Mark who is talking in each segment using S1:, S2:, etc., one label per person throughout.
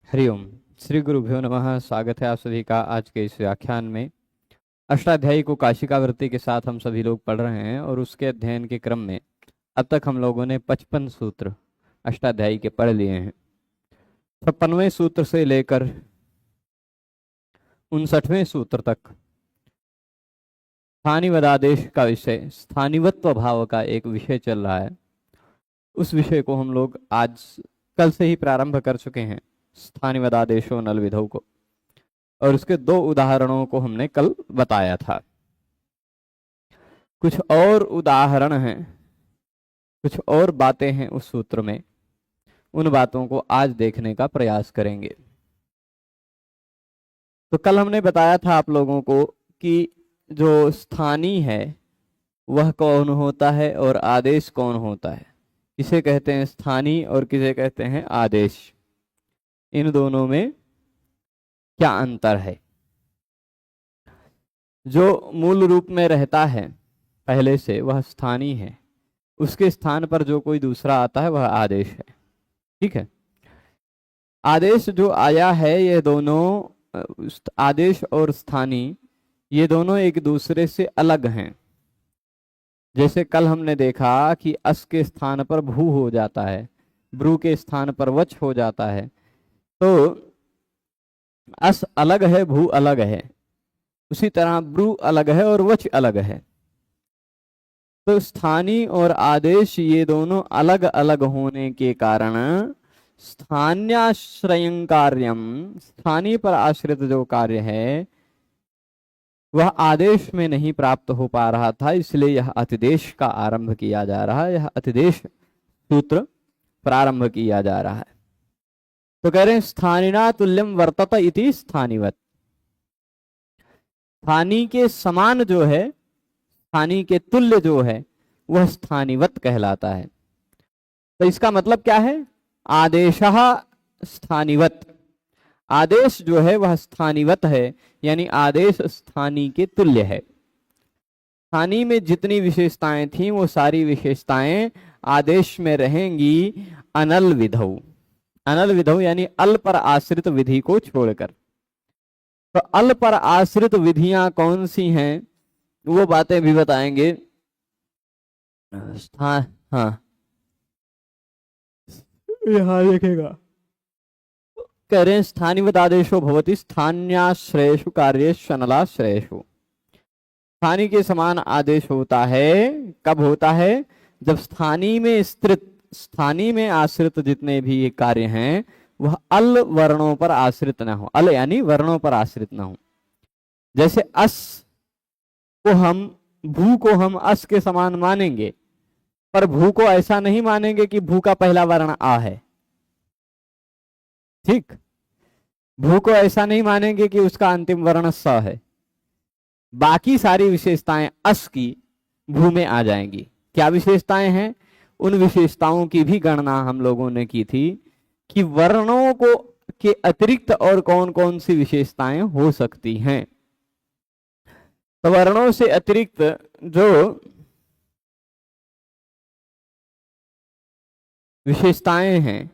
S1: हरिओम। श्री गुरुभ्यो नमः। स्वागत है आप सभी का आज के इस व्याख्यान में। अष्टाध्यायी को काशिकावृत्ति के साथ हम सभी लोग पढ़ रहे हैं और उसके अध्ययन के क्रम में अब तक हम लोगों ने 55 सूत्र अष्टाध्यायी के पढ़ लिए हैं। 56वें सूत्र से लेकर 59वें सूत्र तक स्थानिवदादेश का विषय, स्थानिवत्व भाव का एक विषय चल रहा है। उस विषय को हम लोग आज कल से ही प्रारंभ कर चुके हैं, स्थानिवदादेशो नल विधौ को, और उसके 2 उदाहरणों को हमने कल बताया था। कुछ और उदाहरण हैं, कुछ और बातें हैं उस सूत्र में, उन बातों को आज देखने का प्रयास करेंगे। तो कल हमने बताया था आप लोगों को कि जो स्थानी है वह कौन होता है और आदेश कौन होता है। किसे कहते हैं स्थानी और किसे कहते हैं आदेश, इन दोनों में क्या अंतर है। जो मूल रूप में रहता है पहले से वह स्थानी है, उसके स्थान पर जो कोई दूसरा आता है वह आदेश है। ठीक है, आदेश जो आया है, ये दोनों आदेश और स्थानी ये दोनों एक दूसरे से अलग हैं। जैसे कल हमने देखा कि अस के स्थान पर भू हो जाता है, ब्रू के स्थान पर वच हो जाता है, तो अस अलग है, भू अलग है, उसी तरह ब्रू अलग है और वच अलग है। तो स्थानी और आदेश ये दोनों अलग अलग होने के कारण स्थान्याश्रयं कार्यम, स्थानीय पर आश्रित जो कार्य है वह आदेश में नहीं प्राप्त हो पा रहा था, इसलिए यह अतिदेश का आरंभ किया जा रहा है, यह अतिदेश सूत्र प्रारंभ किया जा रहा है। तो कह रहे हैं स्थानिना तुल्यम वर्तत इति स्थानिवत, स्थानी के समान जो है, स्थानी के तुल्य जो है वह स्थानिवत कहलाता है। तो इसका मतलब क्या है, आदेशः स्थानिवत, आदेश जो है वह स्थानिवत है, यानी आदेश स्थानी के तुल्य है। स्थानी में जितनी विशेषताएं थी वो सारी विशेषताएं आदेश में रहेंगी अनल विधौ, अनल विधौ यानी अल पर आश्रित विधि को छोड़कर। तो अल पर आश्रित विधियां कौन सी हैं वो बातें भी बताएंगे। हाँ, यहां देखेगा, कह रहे हैं स्थानिवदादेशो भवति स्थान्याश्रयेषु कार्येषु अनलाश्रयेषु। स्थानी के समान आदेश होता है, कब होता है, जब स्थानी में स्थित, स्थानी में आश्रित जितने भी ये कार्य हैं वह अल वर्णों पर आश्रित ना हो, अल यानी वर्णों पर आश्रित ना हो। जैसे अस को हम, भू को हम अस के समान मानेंगे, पर भू को ऐसा नहीं मानेंगे कि भू का पहला वर्ण आ है। ठीक, भू को ऐसा नहीं मानेंगे कि उसका अंतिम वर्ण स है। बाकी सारी विशेषताएं अस की भू में आ जाएंगी। क्या विशेषताएं हैं, उन विशेषताओं की भी गणना हम लोगों ने की थी कि वर्णों को के अतिरिक्त और कौन कौन सी विशेषताएं हो सकती हैं। तो वर्णों से अतिरिक्त जो विशेषताएं हैं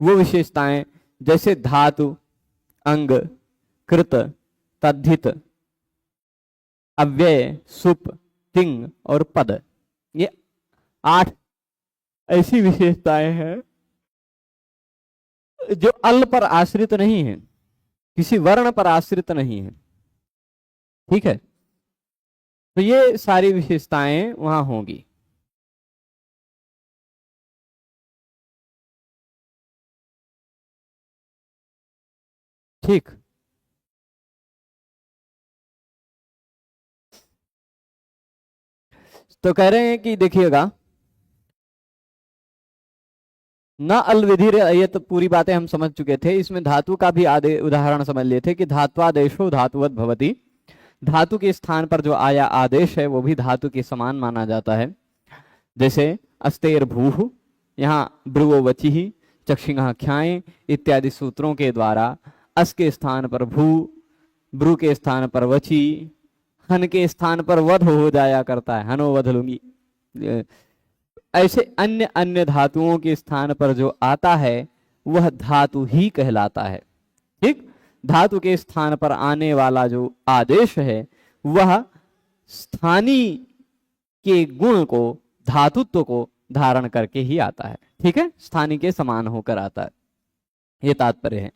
S1: वो विशेषताएं जैसे धातु, अंग, कृत, तद्धित, अव्यय, सुप, तिंग और पद, ये 8 ऐसी विशेषताएं हैं जो अल पर आश्रित नहीं है, किसी वर्ण पर आश्रित नहीं है। ठीक है, तो ये सारी विशेषताएं वहां होंगी। ठीक, तो कह रहे हैं कि देखिएगा, न अलविधि, ये तो पूरी बातें हम समझ चुके थे। इसमें धातु का भी उदाहरण समझ लिए थे कि धात्वादेशो धातुवत भवति, धातु के स्थान पर जो आया आदेश है वो भी धातु के समान माना जाता है। जैसे अस्तेर भूः, यहाँ ब्रुवो वचि, चक्षिंगः ख्याय इत्यादि सूत्रों के द्वारा अस के स्थान पर भू, ब्रू के स्थान पर वचि, हन के स्थान पर वध हो जाया करता है, हनो वध लूंगी। ऐसे अन्य अन्य धातुओं के स्थान पर जो आता है वह धातु ही कहलाता है। ठीक, धातु के स्थान पर आने वाला जो आदेश है वह स्थानीय के गुण को, धातुत्व को धारण करके ही आता है। ठीक है, स्थानीय के समान होकर आता है, ये तात्पर्य है।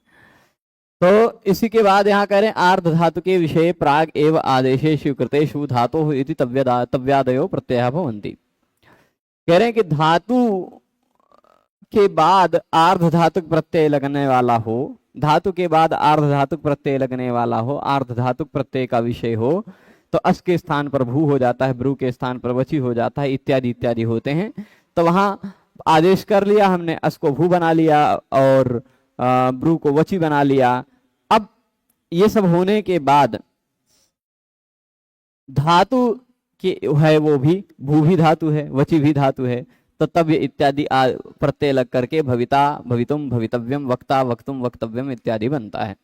S1: तो इसी के बाद यहाँ कह रहे हैं आर्ध धातु के विषय प्राग एव आदेशेषु कृतेषु धातोः इति तव्यादयो प्रत्ययः भवन्ति। कह रहे हैं कि धातु के बाद आर्ध धातुक प्रत्यय लगने वाला हो, धातु के बाद आर्ध धातुक प्रत्यय लगने वाला हो, आर्ध धातुक प्रत्यय का विषय हो, तो अस के स्थान पर भू हो जाता है, ब्रू के स्थान पर वची हो जाता है, इत्यादि इत्यादि होते हैं। तो वहां आदेश कर लिया हमने, अस को भू बना लिया और ब्रू को वची बना लिया। अब ये सब होने के बाद धातु के है वो भी, भू भी धातु है, वची भी धातु है, तो तब ये इत्यादि प्रत्यय लग करके भविता भवितुम भवितव्यम वक्ता वक्तुम वक्तव्यम इत्यादि बनता है।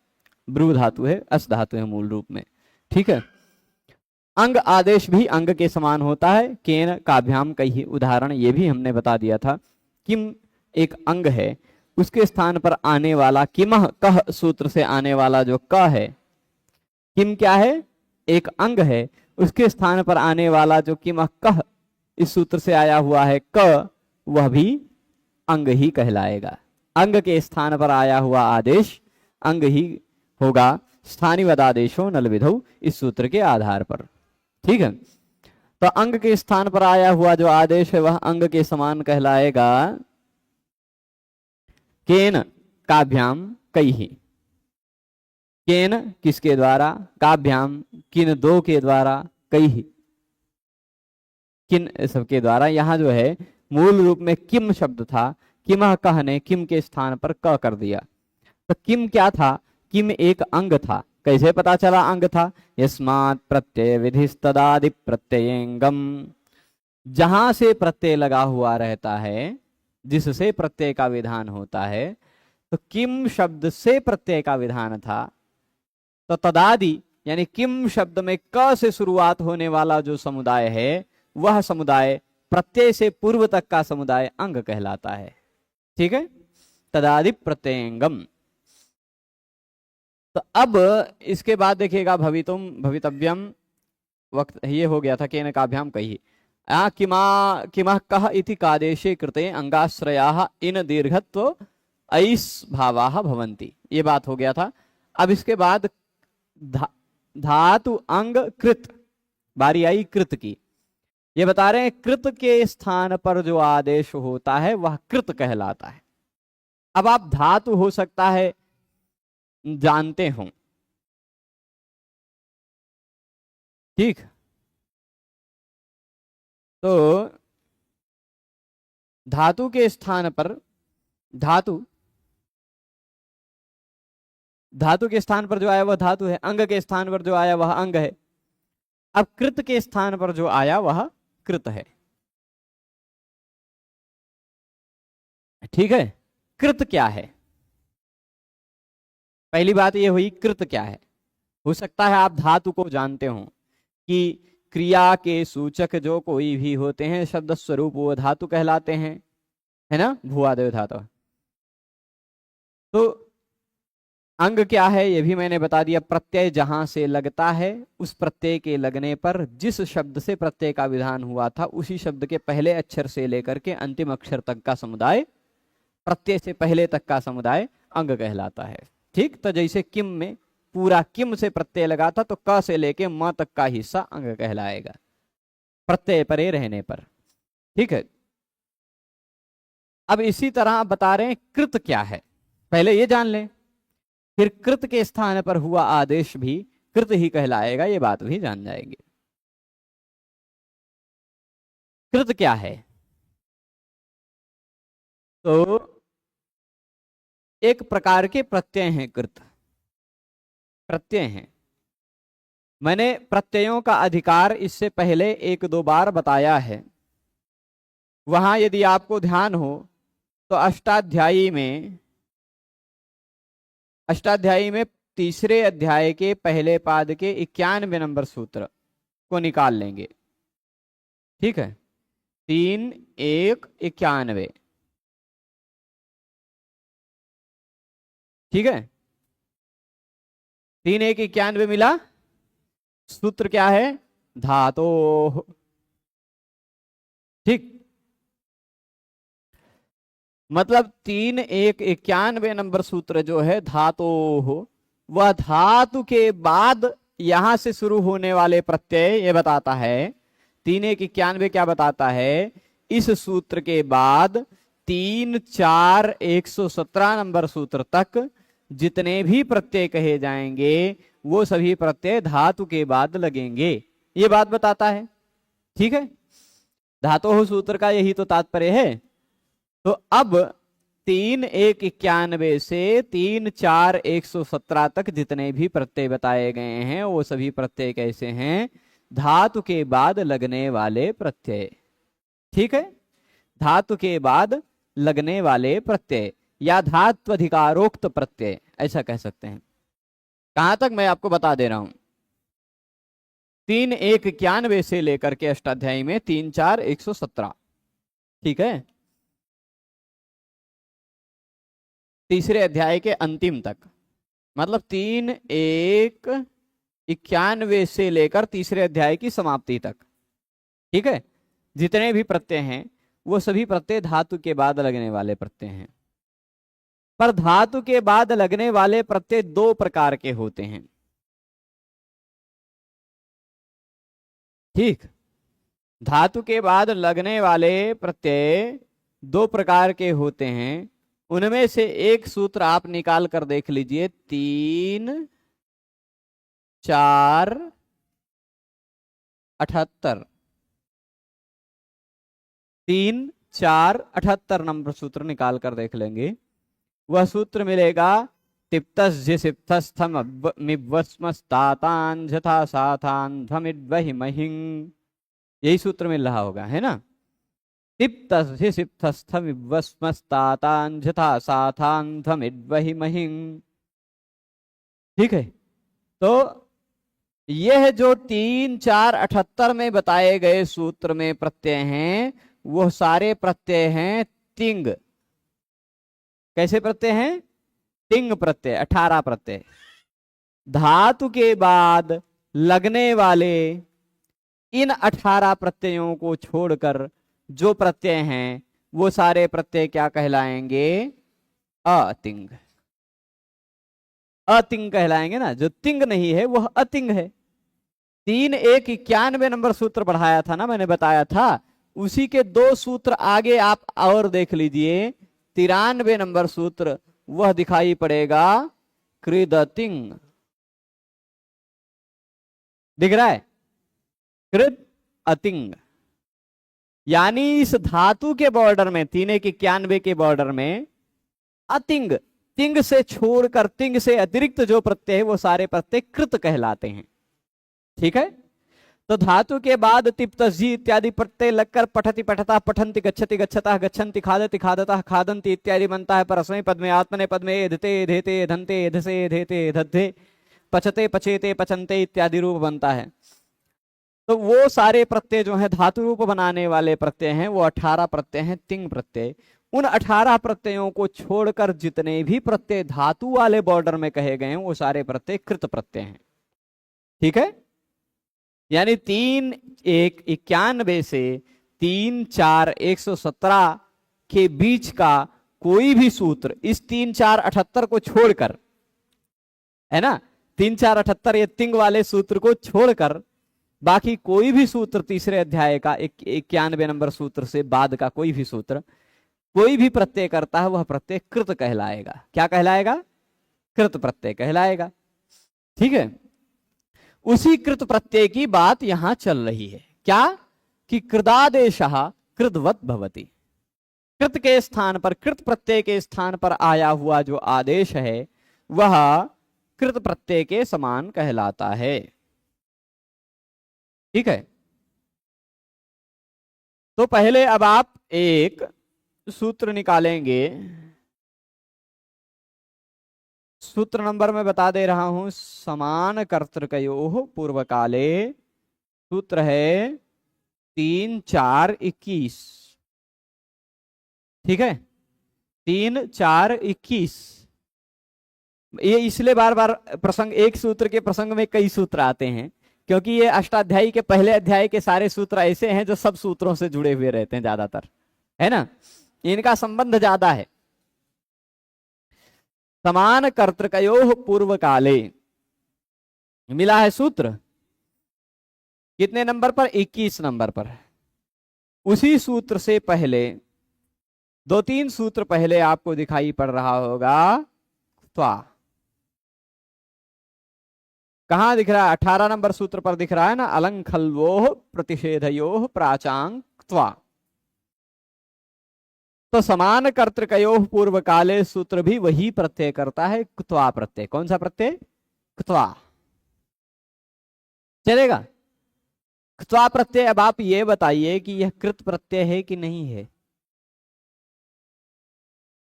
S1: ब्रू धातु है, अस धातु है मूल रूप में। ठीक है, अंग आदेश भी अंग के समान होता है, केन काभ्याम कई, उदाहरण ये भी हमने बता दिया था। किम एक अंग है, उसके स्थान पर आने वाला किमह कह सूत्र से आने वाला जो क है, किम क्या है, एक अंग है, उसके स्थान पर आने वाला जो किमह कह इस सूत्र से आया हुआ है क, वह भी अंग ही कहलाएगा। अंग के स्थान पर आया हुआ आदेश अंग ही होगा, स्थानिवद आदेशो नल विधौ, इस सूत्र के आधार पर। ठीक है, तो अंग के स्थान पर आया हुआ जो आदेश है वह अंग के समान कहलाएगा। केन काभ्याम कई, केन किसके द्वारा, काभ्याम किन दो के द्वारा, कई किन सबके द्वारा। यहां जो है मूल रूप में किम शब्द था, किमह कह ने किम के स्थान पर क कर दिया। तो किम क्या था, किम एक अंग था। कैसे पता चला अंग था, यस्मात् प्रत्यय विधिस्तदादि प्रत्ययंगम, जहां से प्रत्यय लगा हुआ रहता है, जिससे प्रत्यय का विधान होता है, तो किम शब्द से प्रत्यय का विधान था। तो तदादि यानी किम शब्द में क से शुरुआत होने वाला जो समुदाय है, वह समुदाय प्रत्यय से पूर्व तक का समुदाय अंग कहलाता है। ठीक है, तदादि प्रत्ययंगम। तो अब इसके बाद देखिएगा भवितुम भवितव्यम वक्त, ये हो गया था केन काभ्याम कही। किमा कह इति कादेशे कृते अंगाश्रयाः इन दीर्घत्व ऐस भावाः भवन्ति, ये बात हो गया था। अब इसके बाद धातु अंग कृत, बारी आई कृत की। ये बता रहे हैं कृत के स्थान पर जो आदेश होता है वह कृत कहलाता है। अब आप धातु हो सकता है जानते हो, ठीक, तो धातु के स्थान पर धातु के स्थान पर जो आया वह धातु है, अंग के स्थान पर जो आया वह अंग है। अब कृत के स्थान पर जो आया वह कृत है। ठीक है, कृत क्या है, पहली बात यह हुई कृत क्या है। हो सकता है आप धातु को जानते हो कि क्रिया के सूचक जो कोई भी होते हैं शब्द स्वरूप वो धातु कहलाते हैं, है ना, भूआदेव धातु। तो अंग क्या है ये भी मैंने बता दिया, प्रत्यय जहां से लगता है उस प्रत्यय के लगने पर जिस शब्द से प्रत्यय का विधान हुआ था उसी शब्द के पहले अक्षर से लेकर के अंतिम अक्षर तक का समुदाय, प्रत्यय से पहले तक का समुदाय अंग कहलाता है। ठीक, तो जैसे किम में पूरा किम से प्रत्यय लगा था तो क से लेके म तक का हिस्सा अंग कहलाएगा प्रत्यय परे रहने पर। ठीक है, अब इसी तरह आप बता रहे हैं कृत क्या है, पहले ये जान लें, फिर कृत के स्थान पर हुआ आदेश भी कृत ही कहलाएगा, ये बात भी जान जाएंगे। कृत क्या है, तो एक प्रकार के प्रत्यय हैं, कृत प्रत्यय हैं। मैंने प्रत्ययों का अधिकार इससे पहले एक दो बार बताया है, वहां यदि आपको ध्यान हो तो अष्टाध्यायी में तीसरे अध्याय के पहले पाद के 91 नंबर सूत्र को निकाल लेंगे। ठीक है, 3 1 91, ठीक है, 3 1 91 मिला। सूत्र क्या है? धातो। ठीक, मतलब 3 1 91 नंबर सूत्र जो है धातो, वह धातु के बाद यहां से शुरू होने वाले प्रत्यय ये बताता है। 3 1 91 क्या बताता है? इस सूत्र के बाद 3 4 117 नंबर सूत्र तक जितने भी प्रत्यय कहे जाएंगे वो सभी प्रत्यय धातु के बाद लगेंगे, ये बात बताता है। ठीक है, धातोः सूत्र का यही तो तात्पर्य है। तो अब 3 1 91 से 3 4 117 तक जितने भी प्रत्यय बताए गए हैं वो सभी प्रत्यय कैसे हैं? धातु के बाद लगने वाले प्रत्यय। ठीक है, धातु के बाद लगने वाले प्रत्यय या धात्वधिकारोक्त प्रत्यय ऐसा कह सकते हैं। कहां तक मैं आपको बता दे रहा हूं, 3 1 91 से लेकर के अष्टाध्यायी में 3 4 117। ठीक है, तीसरे अध्याय के अंतिम तक, मतलब 3 1 91 से लेकर तीसरे अध्याय की समाप्ति तक। ठीक है, जितने भी प्रत्यय हैं वो सभी प्रत्यय धातु के बाद लगने वाले प्रत्यय हैं। पर धातु के बाद लगने वाले प्रत्यय दो प्रकार के होते हैं। ठीक, धातु के बाद लगने वाले प्रत्यय दो प्रकार के होते हैं। उनमें से एक सूत्र आप निकाल कर देख लीजिए, 3 4 78। 3 4 78 नंबर सूत्र निकाल कर देख लेंगे। वह सूत्र मिलेगा तिप्तस्थम मिवस्मस्तातान झथा साथान ध्वमिद्वहिमहिं। यही सूत्र मिल रहा होगा, है ना? तिप्तस्थम मिवस्मस्तातान झथा साथान ध्वमिद्वहिमहिं। ठीक है, तो यह जो 3 4 78 में बताए गए सूत्र में प्रत्यय हैं वो सारे प्रत्यय हैं तिंग। कैसे प्रत्यय हैं? तिंग प्रत्यय, 18 प्रत्यय। धातु के बाद लगने वाले इन 18 प्रत्ययों को छोड़कर जो प्रत्यय हैं वो सारे प्रत्यय क्या कहलाएंगे? अतिंग। अतिंग कहलाएंगे ना, जो तिंग नहीं है वह अतिंग है। 3 1 91 नंबर सूत्र पढ़ाया था ना, मैंने बताया था, उसी के दो सूत्र आगे आप और देख लीजिए। 93 नंबर सूत्र वह दिखाई पड़ेगा कृदतिंग। दिख रहा है? कृद अतिंग, यानी इस धातु के बॉर्डर में 3 1 91 के बॉर्डर में अतिंग, तिंग से छोड़कर तिंग से अतिरिक्त जो प्रत्यय है वो सारे प्रत्यय कृत कहलाते हैं। ठीक है, तो धातु के बाद तिप्त जी इत्यादि प्रत्यय लगकर पठति पठता पठन्ति गच्छति गच्छता गच्छन्ति खादति खादता खादन्ति इत्यादि बनता है। परस्मै पद में आत्मने पद में एधते एधेते एधन्ते एधसे एधेते एधद्धे पचते पचेते पचन्ते इत्यादि रूप बनता है। तो वो सारे प्रत्यय जो है धातु रूप बनाने वाले प्रत्यय हैं वो 18 प्रत्यय हैं तिंग प्रत्यय। उन 18 प्रत्ययों को छोड़कर जितने भी प्रत्यय धातु वाले बॉर्डर में कहे गए हैं वो सारे प्रत्यय कृत प्रत्यय हैं। ठीक है, यानी 3 1 91 से 3 4 117 के बीच का कोई भी सूत्र इस 3 4 78 को छोड़कर, है ना, 3 4 78 ये तिंग वाले सूत्र को छोड़कर बाकी कोई भी सूत्र तीसरे अध्याय का 91 नंबर सूत्र से बाद का कोई भी सूत्र कोई भी प्रत्यय करता है वह प्रत्यय कृत कहलाएगा। क्या कहलाएगा? कृत प्रत्यय कहलाएगा। ठीक है, उसी कृत प्रत्यय की बात यहां चल रही है। क्या? कि कृदादेशः कृतवत भवति। कृत के स्थान पर, कृत प्रत्यय के स्थान पर आया हुआ जो आदेश है वह कृत प्रत्यय के समान कहलाता है। ठीक है, तो पहले अब आप एक सूत्र निकालेंगे। सूत्र नंबर मैं बता दे रहा हूं, समान कर्तृकयोः पूर्व काले। सूत्र है 3 4 21। ठीक है, 3 4 21। ये इसलिए बार बार प्रसंग, एक सूत्र के प्रसंग में कई सूत्र आते हैं, क्योंकि ये अष्टाध्यायी के पहले अध्याय के सारे सूत्र ऐसे हैं जो सब सूत्रों से जुड़े हुए रहते हैं ज्यादातर, है ना, इनका संबंध ज्यादा है। समान कर्तृकयोः पूर्व काले, मिला है सूत्र कितने नंबर पर, 21 नंबर पर। उसी सूत्र से पहले 2-3 सूत्र पहले आपको दिखाई पड़ रहा होगा त्वा। कहां दिख रहा है, 18 नंबर सूत्र पर दिख रहा है ना, अलंखल्वोः प्रतिषेधयोः प्राचांग त्वा। तो समान कर्तृकयोः पूर्व काले सूत्र भी वही प्रत्यय करता है, क्त्वा प्रत्यय। कौन सा प्रत्यय, क्त्वा, चलेगा। क्त्वा प्रत्यय, अब आप ये बताइए कि यह कृत प्रत्यय है कि नहीं है।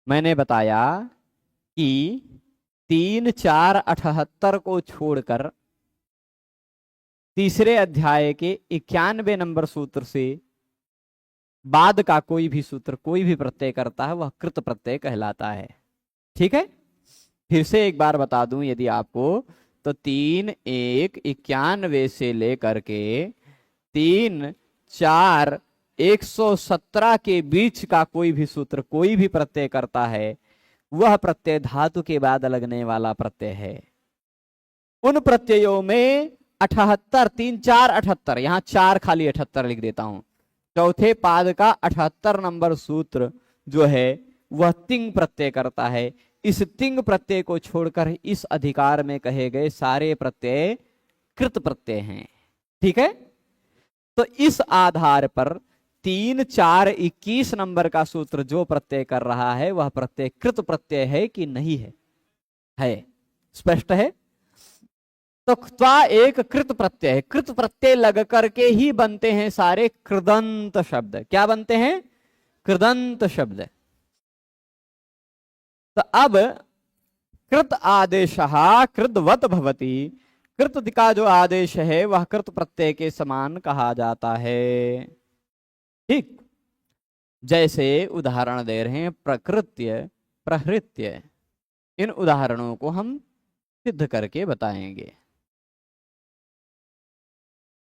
S1: मैंने बताया कि 3, 4, 78 को छोड़कर तीसरे अध्याय के 91 नंबर सूत्र से बाद का कोई भी सूत्र, कोई भी प्रत्यय करता है, वह कृत प्रत्यय कहलाता है। ठीक है, फिर से एक बार बता दूं यदि आपको, तो 3, 1, 91 से लेकर के 3, 4, 117 के बीच का कोई भी सूत्र, कोई भी प्रत्यय करता है, वह प्रत्यय धातु के बाद लगने वाला प्रत्यय है। उन प्रत्ययों में 78, 3, 4, 78, यहां 4 खाली 78 लिख देता हूं, चौथे पाद का 78 नंबर सूत्र जो है वह तिंग प्रत्यय करता है। इस तिंग प्रत्यय को छोड़कर इस अधिकार में कहे गए सारे प्रत्यय कृत प्रत्यय हैं। ठीक है, तो इस आधार पर 3, 4, 21 नंबर का सूत्र जो प्रत्यय कर रहा है वह प्रत्यय कृत प्रत्यय है कि नहीं है, है, स्पष्ट है। तो क्त्वा एक कृत प्रत्यय है, कृत प्रत्यय लग करके ही बनते हैं सारे कृदंत शब्द। क्या बनते हैं, कृदंत शब्द। तो अब कृत आदेश कृतवत भवति, कृत का जो आदेश है वह कृत प्रत्यय के समान कहा जाता है। ठीक, जैसे उदाहरण दे रहे हैं, प्रकृत्य, प्रहृत्य, इन उदाहरणों को हम सिद्ध करके बताएंगे।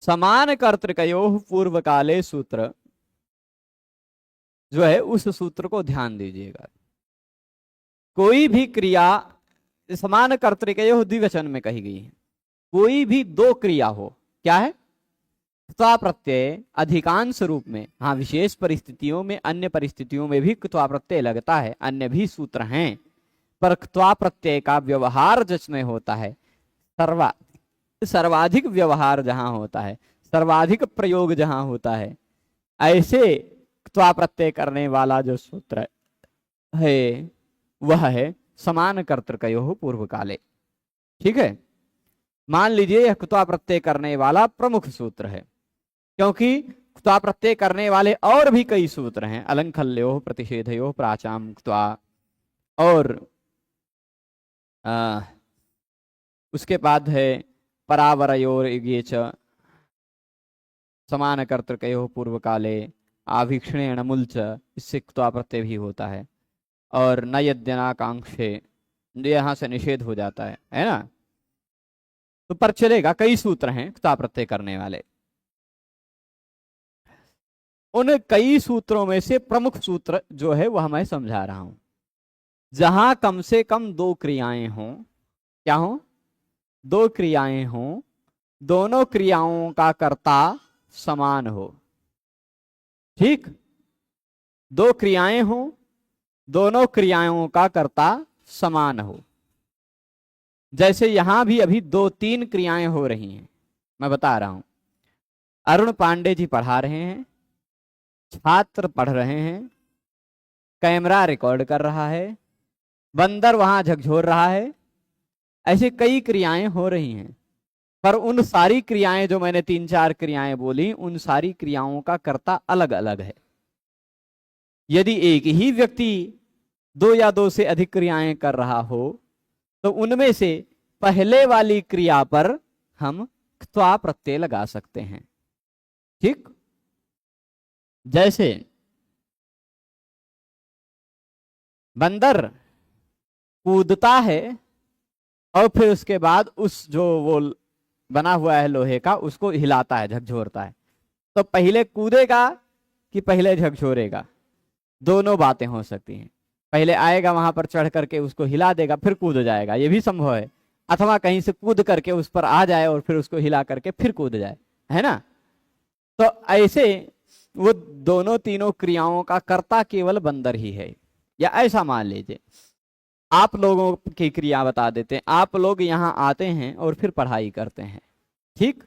S1: समान कर्तृकयोः पूर्व काले सूत्र जो है, उस सूत्र को ध्यान दीजिएगा। कोई भी क्रिया समान कर्तृकयोः द्विवचन में कही गई है, कोई भी दो क्रिया हो, क्या है, क्त्वा प्रत्यय अधिकांश रूप में, हाँ विशेष परिस्थितियों में, अन्य परिस्थितियों में भी क्त्वा प्रत्यय लगता है, अन्य भी सूत्र हैं, पर क्त्वा प्रत्यय का व्यवहार जिसमें होता है, सर्वाधिक व्यवहार जहां होता है, सर्वाधिक प्रयोग जहां होता है, ऐसे क्त्वा प्रत्यय करने वाला जो सूत्र है वह है समान कर्तृकयोः पूर्व काले। ठीक है, मान लीजिए यह क्त्वा प्रत्यय करने वाला प्रमुख सूत्र है, क्योंकि क्त्वा प्रत्यय करने वाले और भी कई सूत्र हैं, अलंखल्योः प्रतिषेधयोः प्राचाम क्त्वा, और उसके बाद है परावरयोर ये च, समान कर्तृकयोः पूर्व काले, आभीक्षणेन मुल्च, इससे क्त्वा प्रत्यय भी होता है, और न यद्यनाकांक्षे, यहां से निषेध हो जाता है ना। तो पर चलेगा, कई सूत्र हैं क्त्वा प्रत्यय करने वाले। उन कई सूत्रों में से प्रमुख सूत्र जो है वह मैं समझा रहा हूं, जहां कम से कम दो क्रियाएं हों, क्या हो, दो क्रियाएं हों, दोनों क्रियाओं का कर्ता समान हो। ठीक, दो क्रियाएं हों, दोनों क्रियाओं का कर्ता समान हो। जैसे यहां भी अभी 2-3 क्रियाएं हो रही हैं, मैं बता रहा हूं। अरुण पांडे जी पढ़ा रहे हैं, छात्र पढ़ रहे हैं, कैमरा रिकॉर्ड कर रहा है, बंदर वहां झकझोर रहा है, ऐसी कई क्रियाएं हो रही हैं, पर उन सारी क्रियाएं जो मैंने 3-4 क्रियाएं बोली, उन सारी क्रियाओं का कर्ता अलग अलग है। यदि एक ही व्यक्ति 2 या 2 से अधिक क्रियाएं कर रहा हो, तो उनमें से पहले वाली क्रिया पर हम क्त्वा प्रत्यय लगा सकते हैं। ठीक, जैसे बंदर कूदता है और फिर उसके बाद उस जो वो बना हुआ है लोहे का उसको हिलाता है, झकझोरता है। तो पहले कूदेगा कि पहले झकझोरेगा? दोनों बातें हो सकती हैं। पहले आएगा वहां पर चढ़ करके उसको हिला देगा फिर कूद जाएगा, ये भी संभव है। अथवा कहीं से कूद करके उस पर आ जाए और फिर उसको हिला करके फिर कूद जाए, है ना। तो ऐसे वो दोनों तीनों क्रियाओं का कर्ता केवल बंदर ही है। या ऐसा मान लीजिए, आप लोगों की क्रिया बता देते हैं। आप लोग यहाँ आते हैं और फिर पढ़ाई करते हैं, ठीक।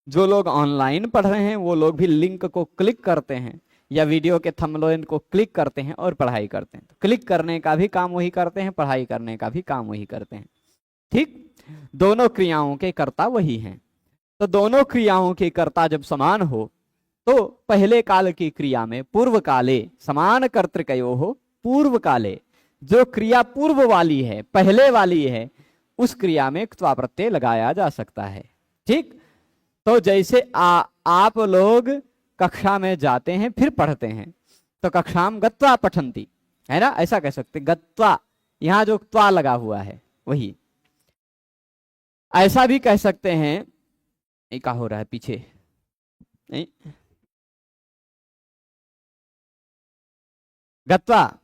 S1: जो लोग ऑनलाइन पढ़ रहे हैं वो लोग भी लिंक को क्लिक करते हैं या वीडियो के थंबनेल को क्लिक करते हैं और पढ़ाई करते हैं। तो क्लिक करने का भी काम वही करते हैं, पढ़ाई करने का भी काम वही करते हैं, ठीक। दोनों क्रियाओं के कर्ता वही हैं। तो दोनों क्रियाओं के कर्ता जब समान हो तो पहले काल की क्रिया में पूर्व काले समान कर्तृकयो हो, पूर्व काले जो क्रिया पूर्व वाली है, पहले वाली है, उस क्रिया में क्त्वा प्रत्यय लगाया जा सकता है, ठीक। तो जैसे आप लोग कक्षा में जाते हैं फिर पढ़ते हैं, तो कक्षाम गत्वा पठंती, है ना, ऐसा कह सकते गत्वा। यहां जो त्वा लगा हुआ है वही। ऐसा भी कह सकते हैं, क्या हो रहा है पीछे, नहीं, गत्वा।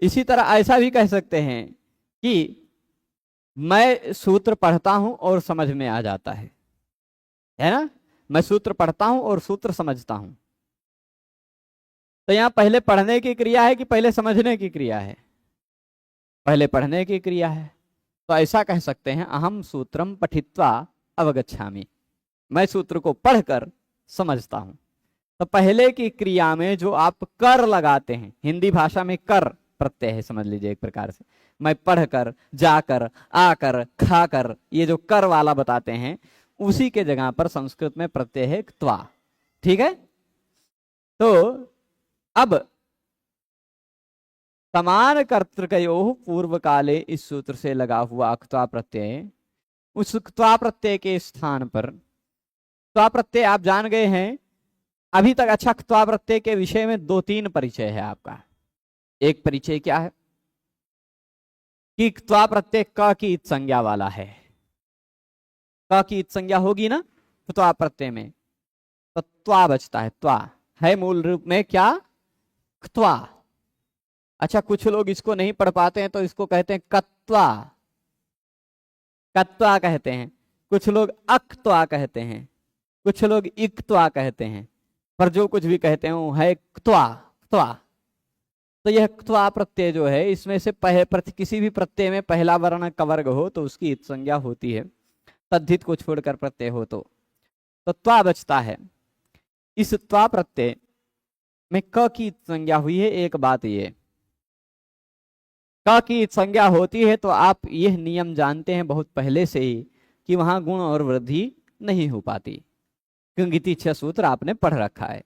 S1: इसी तरह ऐसा भी कह सकते हैं कि मैं सूत्र पढ़ता हूं और समझ में आ जाता है ना। मैं सूत्र पढ़ता हूं और सूत्र समझता हूं। तो यहां पहले पढ़ने की क्रिया है कि पहले समझने की क्रिया है? पहले पढ़ने की क्रिया है। तो ऐसा कह सकते हैं अहम सूत्रम पठित्वा अवगच्छामि, मैं सूत्र को पढ़कर समझता हूं। तो पहले की क्रिया में जो आप कर लगाते हैं, हिंदी भाषा में कर प्रत्यय है, समझ लीजिए एक प्रकार से। मैं पढ़कर, जाकर, आकर, खाकर, ये जो कर वाला बताते हैं, उसी के जगह पर संस्कृत में प्रत्यय है क्त्वा, ठीक है। तो अब समान कर्तृकयो पूर्व काले इस सूत्र से लगा हुआ क्त्वा प्रत्यय, उस क्त्वा प्रत्यय के स्थान पर क्त्वा प्रत्यय आप जान गए हैं अभी तक। अच्छा, क्त्वा प्रत्यय के विषय में दो तीन परिचय है आपका। एक परिचय क्या है कि क्त्वा प्रत्यय क की इत संज्ञा वाला है। क की इत संज्ञा होगी ना क्त्वा प्रत्यय में, तो त्वा बचता है। त्वा है मूल रूप में क्या, क्त्वा। अच्छा, कुछ लोग इसको नहीं पढ़ पाते हैं तो इसको कहते हैं कत्वा, कत्वा कहते हैं। कुछ लोग अक्त्वा कहते हैं, कुछ लोग इक्त्वा कहते हैं, पर जो कुछ भी कहते हैं वो है क्त्वा, क्त्वा। तो यह क्त्वा प्रत्यय जो है, इसमें से किसी भी प्रत्यय में पहला वर्ण कवर्ग हो तो उसकी इत संज्ञा होती है, तद्धित को छोड़कर प्रत्यय हो तो त्वा बचता है। इस त्वा प्रत्यय में क की इत संज्ञा हुई है। एक बात ये, क की इत संज्ञा होती है तो आप यह नियम जानते हैं बहुत पहले से ही कि वहां गुण और वृद्धि नहीं हो पाती, क्योंकि तीछा सूत्र आपने पढ़ रखा है।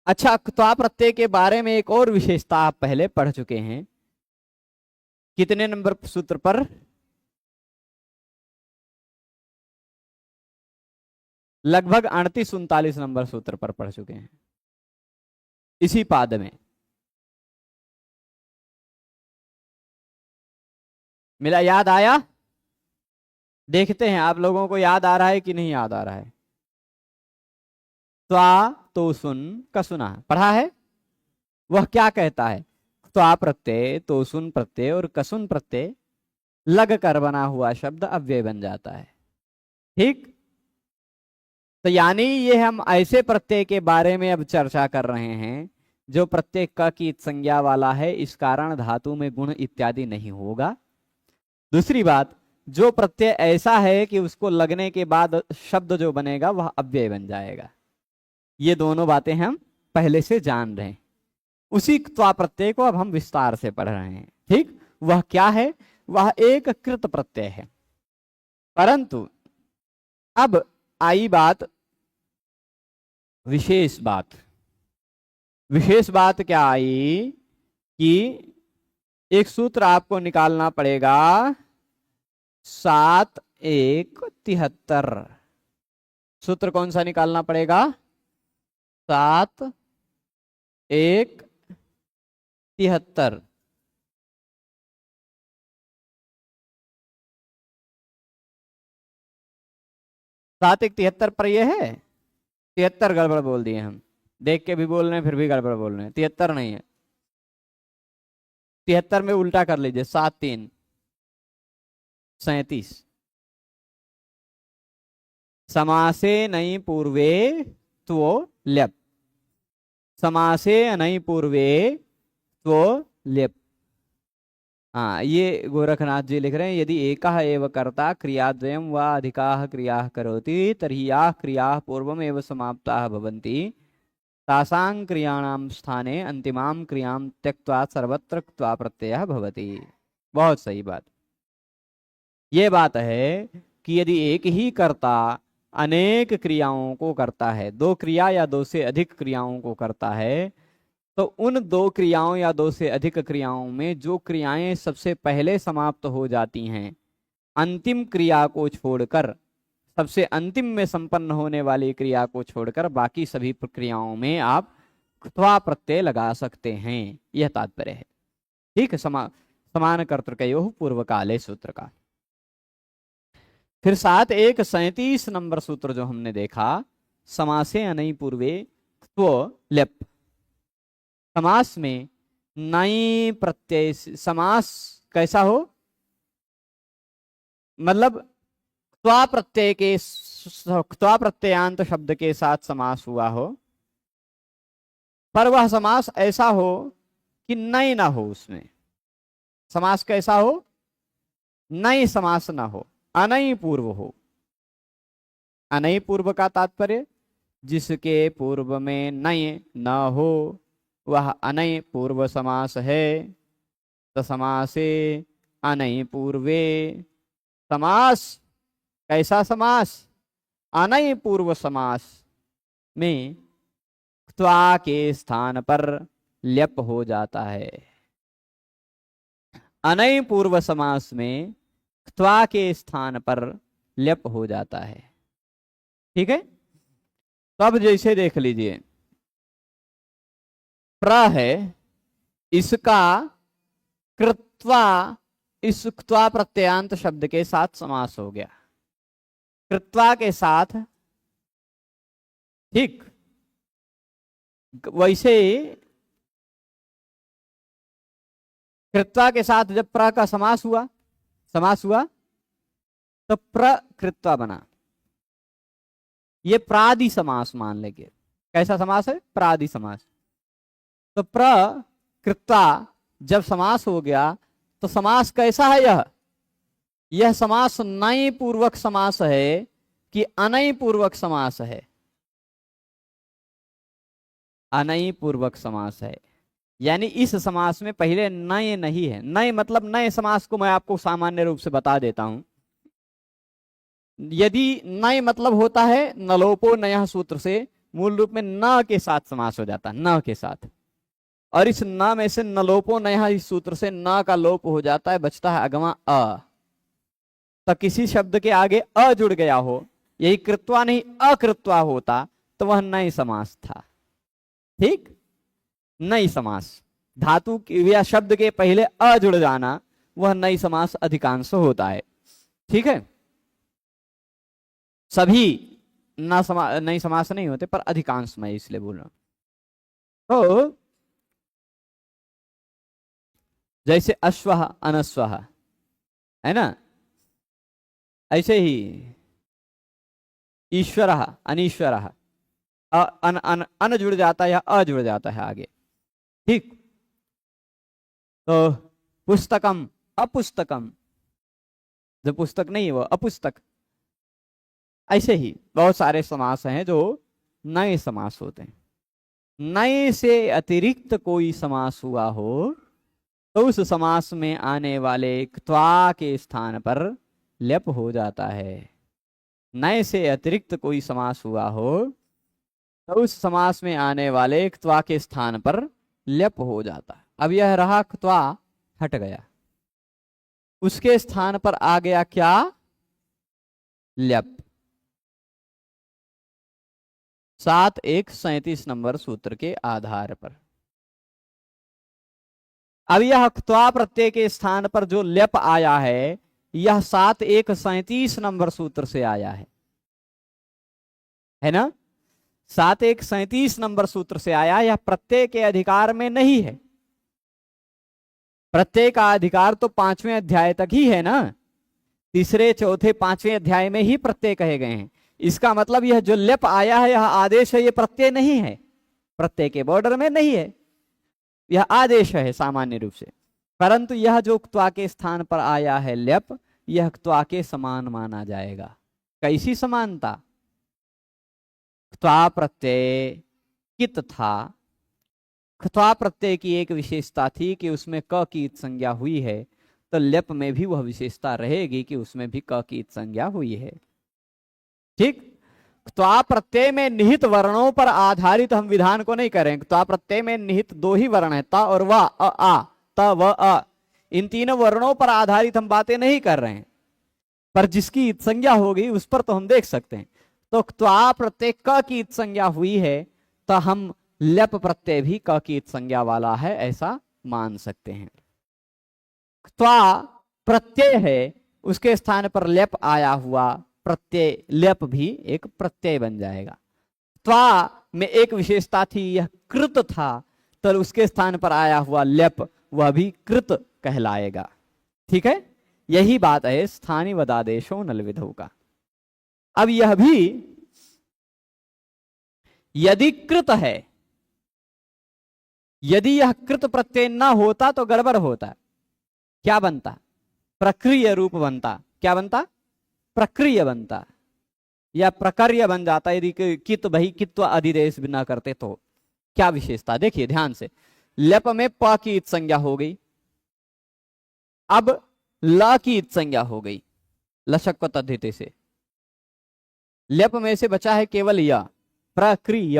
S1: अच्छा, क्त्वा प्रत्यय के बारे में एक और विशेषता आप पहले पढ़ चुके हैं। कितने नंबर सूत्र पर? लगभग 38-39 नंबर सूत्र पर पढ़ चुके हैं, इसी पाद में मिला। याद आया? देखते हैं आप लोगों को याद आ रहा है कि नहीं याद आ रहा है। त्वा तो सुन का सुना पढ़ा है, वह क्या कहता है? त्वा प्रत्यय, तो सुन प्रत्यय और कसुन प्रत्यय लग कर बना हुआ शब्द अव्यय बन जाता है, ठीक। तो यानी ये हम ऐसे प्रत्यय के बारे में अब चर्चा कर रहे हैं जो प्रत्यय क की संज्ञा वाला है, इस कारण धातु में गुण इत्यादि नहीं होगा। दूसरी बात, जो प्रत्यय ऐसा है कि उसको लगने के बाद शब्द जो बनेगा वह अव्यय बन जाएगा। ये दोनों बातें हम पहले से जान रहे हैं। उसी त्वा प्रत्यय को अब हम विस्तार से पढ़ रहे हैं, ठीक। वह क्या है? वह एक कृत प्रत्यय है। परंतु अब आई बात, विशेष बात। विशेष बात क्या आई कि एक सूत्र आपको निकालना पड़ेगा, 7-1-73। सूत्र कौन सा निकालना पड़ेगा? 7-1-73। 7 1 73 पर ये है, 73 गड़बड़ बोल दिए हम, देख के भी बोल रहे हैं फिर भी गड़बड़ बोल रहे हैं, 73 नहीं है, 73 में उल्टा कर लीजिए, 7 3 37। समासे नहीं पूर्वे तो ल्यप, समासे नहीं पूर्वे तो ल्यप। हाँ, ये गोरखनाथ जी लिख रहे हैं, यदि एकः एव कर्ता क्रियाद्वयं वा अधिकाः क्रियाः करोति तर्हि याः क्रियाः पूर्वमेव समाप्ताः भवन्ति तासां क्रियाणां स्थाने अंतिमां क्रियां त्यक्त्वा सर्वत्र क्त्वा प्रत्ययः भवति। बहुत सही बात। ये बात है कि यदि एक ही कर्ता अनेक क्रियाओं को करता है, 2 क्रिया या 2 से अधिक क्रियाओं को करता है, तो उन 2 क्रियाओं या 2 से अधिक क्रियाओं में जो क्रियाएं सबसे पहले समाप्त हो जाती हैं, अंतिम क्रिया को छोड़कर, सबसे अंतिम में संपन्न होने वाली क्रिया को छोड़कर बाकी सभी प्रक्रियाओं में आप क्त्वा प्रत्यय लगा सकते हैं, यह तात्पर्य है। ठीक है, समान कर्तृकयोः पूर्व काले सूत्र का। फिर 7 1 37 नंबर सूत्र जो हमने देखा, समासे अनई पूर्वे क्त्व ल्यप। समास में नई प्रत्यय, समास कैसा हो, मतलब क्त्वा प्रत्यय के, क्त्वा प्रत्ययांत शब्द के साथ समास हुआ हो, पर वह समास ऐसा हो कि नई ना हो, उसमें समास कैसा हो, नई समास ना हो, अनई पूर्व हो। अनई पूर्व का तात्पर्य जिसके पूर्व में नई न हो वह अनई पूर्व समास है। तो समासे अनई पूर्वे, समास कैसा समास, अनई पूर्व समास में क्त्वा के स्थान पर ल्यप हो जाता है। अनई पूर्व समास में क्त्वा के स्थान पर ल्यप हो जाता है। ठीक है, तो अब जैसे देख लीजिए, प्र है, इसका कृत्वा, इस क्त्वा प्रत्ययांत शब्द के साथ समास हो गया, कृत्वा के साथ। ठीक, वैसे कृत्वा के साथ जब प्र का समास हुआ, तो प्रकृत्वा बना। ये प्रादि समास मान लेंगे। कैसा समास है, प्रादि समास। तो प्रकृत्वा जब समास हो गया तो समास कैसा है, यह समास नई पूर्वक समास है कि अनई पूर्वक समास है, अनई पूर्वक समास है। यानी इस समास में पहले नए नहीं है। नए मतलब नए समास को मैं आपको सामान्य रूप से बता देता हूं। यदि नए मतलब होता है नलोपो नया सूत्र से, मूल रूप में न के साथ समास हो जाता है, न के साथ, और इस न में से नलोपो नया इस सूत्र से न का लोप हो जाता है, बचता है अगमा अ। तो किसी शब्द के आगे अ जुड़ गया हो, यही कृत्वा नहीं अकृत्वा होता तो वह नए समास था। ठीक, नई समास, धातु या शब्द के पहले अ जुड़ जाना वह नई समास अधिकांश होता है। ठीक है, सभी नई समास नहीं होते, पर अधिकांश मैं इसलिए बोल रहा हूं। तो जैसे अश्वः अनस्वः है ना, ऐसे ही ईश्वरः अनीश्वरः, अन जुड़ जाता है या अ जुड़ जाता है आगे। ठीक, तो पुस्तकम अपुस्तकम, जो पुस्तक नहीं है वो अपुस्तक। ऐसे ही बहुत सारे समास हैं जो नए समास होते हैं। नए से अतिरिक्त कोई समास हुआ हो तो उस समास में आने वाले क्त्वा के स्थान पर ल्यप हो जाता है। नए से अतिरिक्त कोई समास हुआ हो तो उस समास में आने वाले क्त्वा के स्थान पर ल्यप हो जाता है। अब यह रहा क्त्वा हट गया, उसके स्थान पर आ गया क्या, ल्यप। 7 1 37 नंबर सूत्र के आधार पर अब यह क्त्वा प्रत्यय के स्थान पर जो ल्यप आया है, यह 7 1 37 नंबर सूत्र से आया है। है ना। 7-1-37 नंबर सूत्र से आया, यह प्रत्यय के अधिकार में नहीं है। प्रत्यय का अधिकार तो 5वें अध्याय तक ही है ना, तीसरे चौथे 5वें अध्याय में ही प्रत्यय कहे गए हैं। इसका मतलब यह जो लेप आया है, यह आदेश है, यह प्रत्यय नहीं है, प्रत्यय के बॉर्डर में नहीं है, यह आदेश है सामान्य रूप से। परंतु यह जो क्त्वा के स्थान पर आया है लेप, यह क्त्वा के समान माना जाएगा। कैसी समानता? क्त्वा प्रत्यय कित था। क्त्वा प्रत्यय की एक विशेषता थी कि उसमें क की इत संज्ञा हुई है, तो लेप में भी वह विशेषता रहेगी कि उसमें भी क की इत संज्ञा हुई है। ठीक। क्त्वा प्रत्यय में निहित वर्णों पर आधारित हम विधान को नहीं करें। क्त्वा प्रत्यय में निहित 2 ही वर्ण है, त और वा, अ आ, त व अ, इन तीनों वर्णों पर आधारित हम बातें नहीं कर रहे हैं, पर जिसकी इत संज्ञा होगी उस पर तो हम देख सकते हैं। तो क्त्वा प्रत्यय क की इत संज्ञा हुई है, तो हम लेप प्रत्यय भी क की इत संज्ञा वाला है ऐसा मान सकते हैं। क्त्वा प्रत्यय है, उसके स्थान पर लेप आया हुआ प्रत्यय, लेप भी एक प्रत्यय बन जाएगा। त्वा में एक विशेषता थी, यह कृत था, तो उसके स्थान पर आया हुआ लेप वह भी कृत कहलाएगा। ठीक है, यही बात है स्थानीय वदादेशो नल विधौ का। अब यह भी यदि कृत है, यदि यह कृत प्रत्यय ना होता तो गड़बड़ होता। क्या बनता? प्रक्रिय रूप बनता। क्या बनता? प्रक्रिय बनता, या प्रकर्य बन जाता यदि कित भाई कित्व अधिदेश भी ना करते तो। क्या विशेषता? देखिए ध्यान से, लेप में प की इत संज्ञा हो गई, अब ल की इत संज्ञा हो गई लशक को तद्धिते से। लेप में से बचा है केवल य, प्रक्रिय।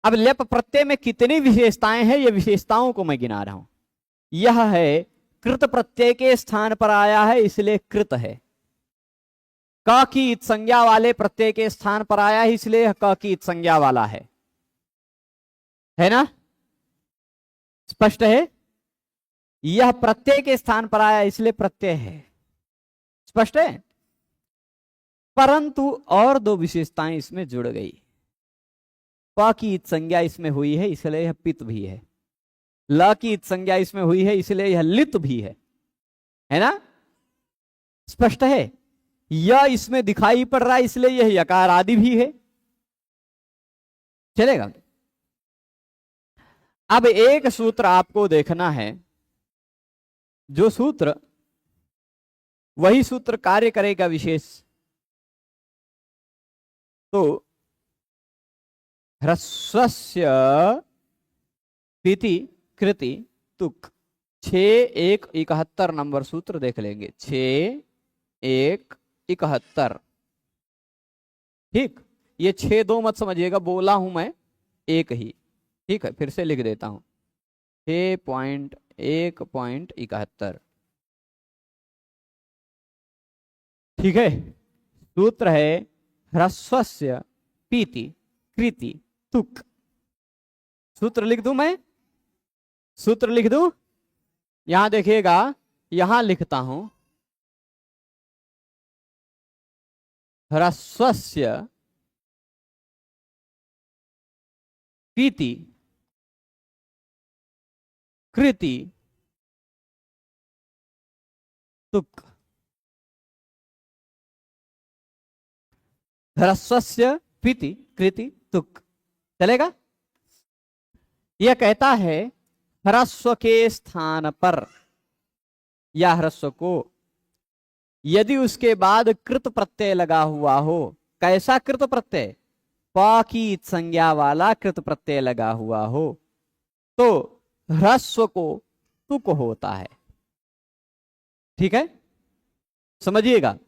S1: अब लेप प्रत्यय में कितनी विशेषताएं हैं, ये विशेषताओं को मैं गिना रहा हूं। यह है कृत प्रत्यय के स्थान पर आया है इसलिए कृत है, क की इत संज्ञा वाले प्रत्यय के स्थान पर आया है इसलिए यह क की इत संज्ञा वाला है ना। स्पष्ट है? यह प्रत्यय के स्थान पर आया इसलिए प्रत्यय है। स्पष्ट है? परंतु और 2 विशेषताएं इसमें जुड़ गई। प की इत संज्ञा इसमें हुई है इसलिए यह पित भी है, ल की इत संज्ञा इसमें हुई है इसलिए यह लित भी है ना। स्पष्ट है? यह इसमें दिखाई पड़ रहा है इसलिए यह यकार आदि भी है। चलेगा? अब एक सूत्र आपको देखना है, जो सूत्र वही सूत्र कार्य करेगा विशेष। तो ह्रस्वस्य पिति कृति तुक 6-1-71 नंबर सूत्र देख लेंगे। 6-1-71। ठीक, ये 6-2 मत समझिएगा, बोला हूं मैं एक ही। ठीक है, फिर से लिख देता हूं 6.1.71। ठीक है, सूत्र है ह्रस्वस्य पीति कृति तुक। सूत्र लिख दूं मैं? सूत्र लिख दूं? यहां देखिएगा, यहां लिखता हूं ह्रस्वस्य पीति कृति तुक। ह्रस्वस्य पीति कृति तुक चलेगा? यह कहता है ह्रस्व के स्थान पर या ह्रस्व को यदि उसके बाद कृत प्रत्यय लगा हुआ हो। कैसा कृत प्रत्यय? प की संज्ञा वाला कृत प्रत्यय लगा हुआ हो तो ह्रस्व को तुक होता है। ठीक है, समझिएगा,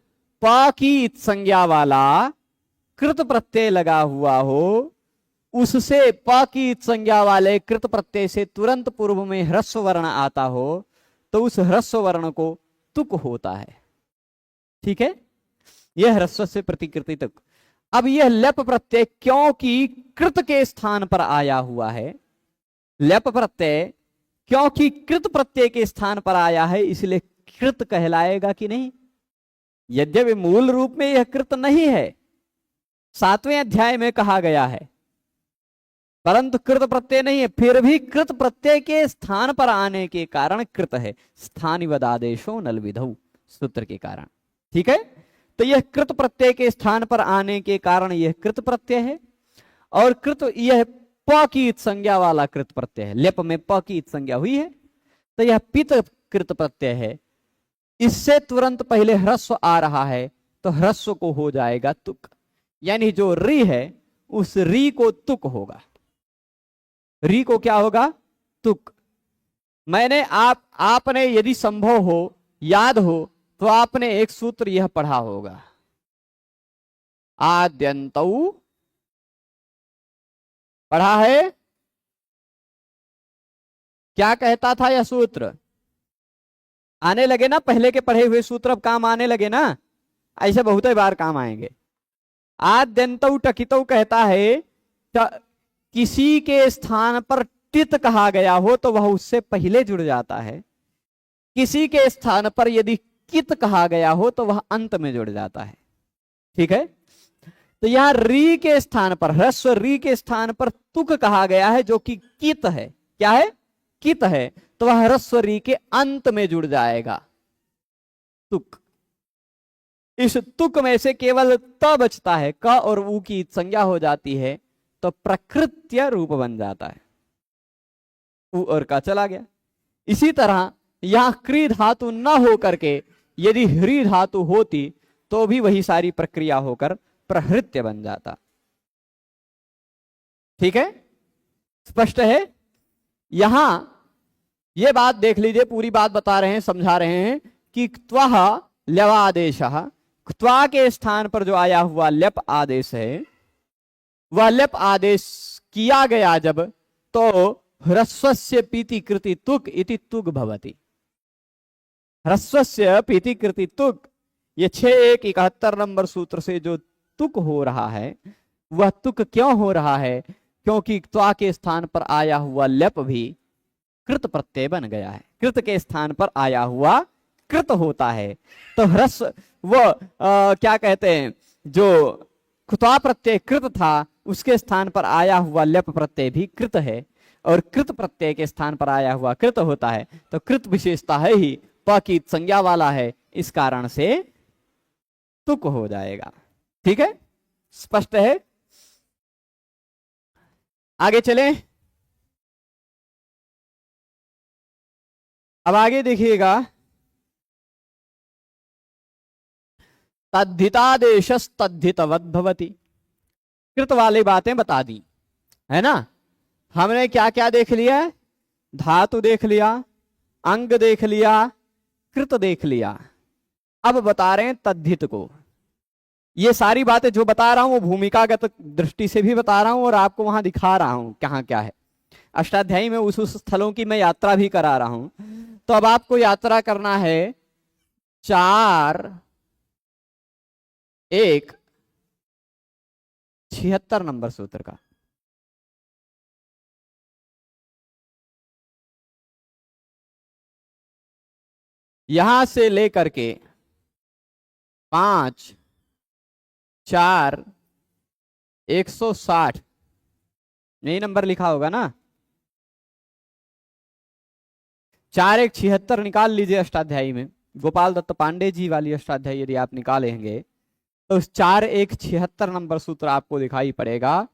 S1: प की संज्ञा वाला कृत प्रत्यय लगा हुआ हो, उससे प की संज्ञा वाले कृत प्रत्यय से तुरंत पूर्व में ह्रस्व वर्ण आता हो तो उस ह्रस्व वर्ण को तुक होता है। ठीक है, यह ह्रस्व से प्रतिकृति तुक। अब यह लेप प्रत्यय क्योंकि कृत के स्थान पर आया हुआ है, लेप प्रत्यय क्योंकि कृत प्रत्यय के स्थान पर आया है इसलिए कृत कहलाएगा कि नहीं? यद्यपि मूल रूप में यह कृत नहीं है, 7वें अध्याय में कहा गया है, परंतु कृत प्रत्यय नहीं है, फिर भी कृत प्रत्यय के स्थान पर आने के कारण कृत है। स्थानिवद आदेशो नल विधौ, सूत्र के कारण। ठीक है, तो यह कृत प्रत्यय के स्थान पर आने के कारण यह कृत प्रत्यय है। और कृत यह प की इत संज्ञा वाला कृत प्रत्यय है, लेप में प की इत संज्ञा हुई है, तो यह पित कृत प्रत्यय है। इससे तुरंत पहले ह्रस्व आ रहा है, तो ह्रस्व को हो जाएगा तुक, यानी जो री है उस री को तुक होगा। री को क्या होगा? तुक। मैंने आपने यदि संभव हो, याद हो, तो आपने एक सूत्र यह पढ़ा होगा, आद्यंतौ, पढ़ा है? क्या कहता था यह सूत्र? आने लगे ना, पहले के पढ़े हुए सूत्र अब काम आने लगे ना, ऐसे बहुत ही बार काम आएंगे। आद्यंतौ टकितौ कहता है किसी के स्थान पर टित कहा गया हो तो वह उससे पहले जुड़ जाता है, किसी के स्थान पर यदि कित कहा गया हो तो वह अंत में जुड़ जाता है। ठीक है, तो यहां री के स्थान पर, ह्रस्व री के स्थान पर तुक कहा गया है, जो कि कित है। क्या है? कित है, तो वह ह्रस्व री के अंत में जुड़ जाएगा, तुक। इस तुक में से केवल त बचता है, क और ऊ की संज्ञा हो जाती है, तो प्रकृत्य रूप बन जाता है, ऊ और का चला गया। इसी तरह यहां क्री धातु न हो करके यदि ह्री धातु होती तो भी वही सारी प्रक्रिया होकर प्रहृत्य बन जाता। ठीक है, स्पष्ट है? यहां यह बात देख लीजिए, पूरी बात बता रहे हैं, समझा रहे हैं कि क्त्वः ल्यवादेश, क्त्वा के स्थान पर जो आया हुआ ल्यप आदेश है, वह ल्यप आदेश किया गया जब, तो ह्रस्वस्य पीति कृति तुक इति तुक भवति। ह्रस्वस्य पीति कृति तुक, ये 6.1.71 नंबर सूत्र से जो तुक हो रहा है, वह तुक क्यों हो रहा है? क्योंकि त्वा के स्थान पर आया हुआ ल्यप भी कृत प्रत्यय बन गया है। कृत के स्थान पर आया हुआ कृत होता है, तो ह्रस्व वो क्या कहते हैं, जो क्त्वा प्रत्यय कृत था उसके स्थान पर आया हुआ ल्यप प्रत्यय भी कृत है, और कृत प्रत्यय के स्थान पर आया हुआ कृत होता है, तो कृत विशेषता है ही, प की संज्ञा वाला है, इस कारण से तुक हो जाएगा। ठीक है, स्पष्ट है? आगे चलें। अब आगे देखिएगा, तद्धितादेश तद्धितवद भवति। कृत वाली बातें बता दी है ना, हमने क्या क्या देख लिया? धातु देख लिया, अंग देख लिया, कृत देख लिया। अब बता रहे हैं तद्धित को। ये सारी बातें जो बता रहा हूं वो भूमिकागत दृष्टि से भी बता रहा हूं और आपको वहां दिखा रहा हूं कहां क्या है। अष्टाध्यायी में उस स्थलों की मैं यात्रा भी करा रहा हूं। तो अब आपको यात्रा करना है 4.1.76 नंबर सूत्र का। यहां से लेकर के 5.4.160 यही नंबर लिखा होगा ना, 4.1.76 निकाल लीजिए अष्टाध्यायी में। गोपाल दत्त पांडे जी वाली अष्टाध्यायी यदि आप निकालेंगे तो उस 4.1.76 नंबर सूत्र आपको दिखाई पड़ेगा,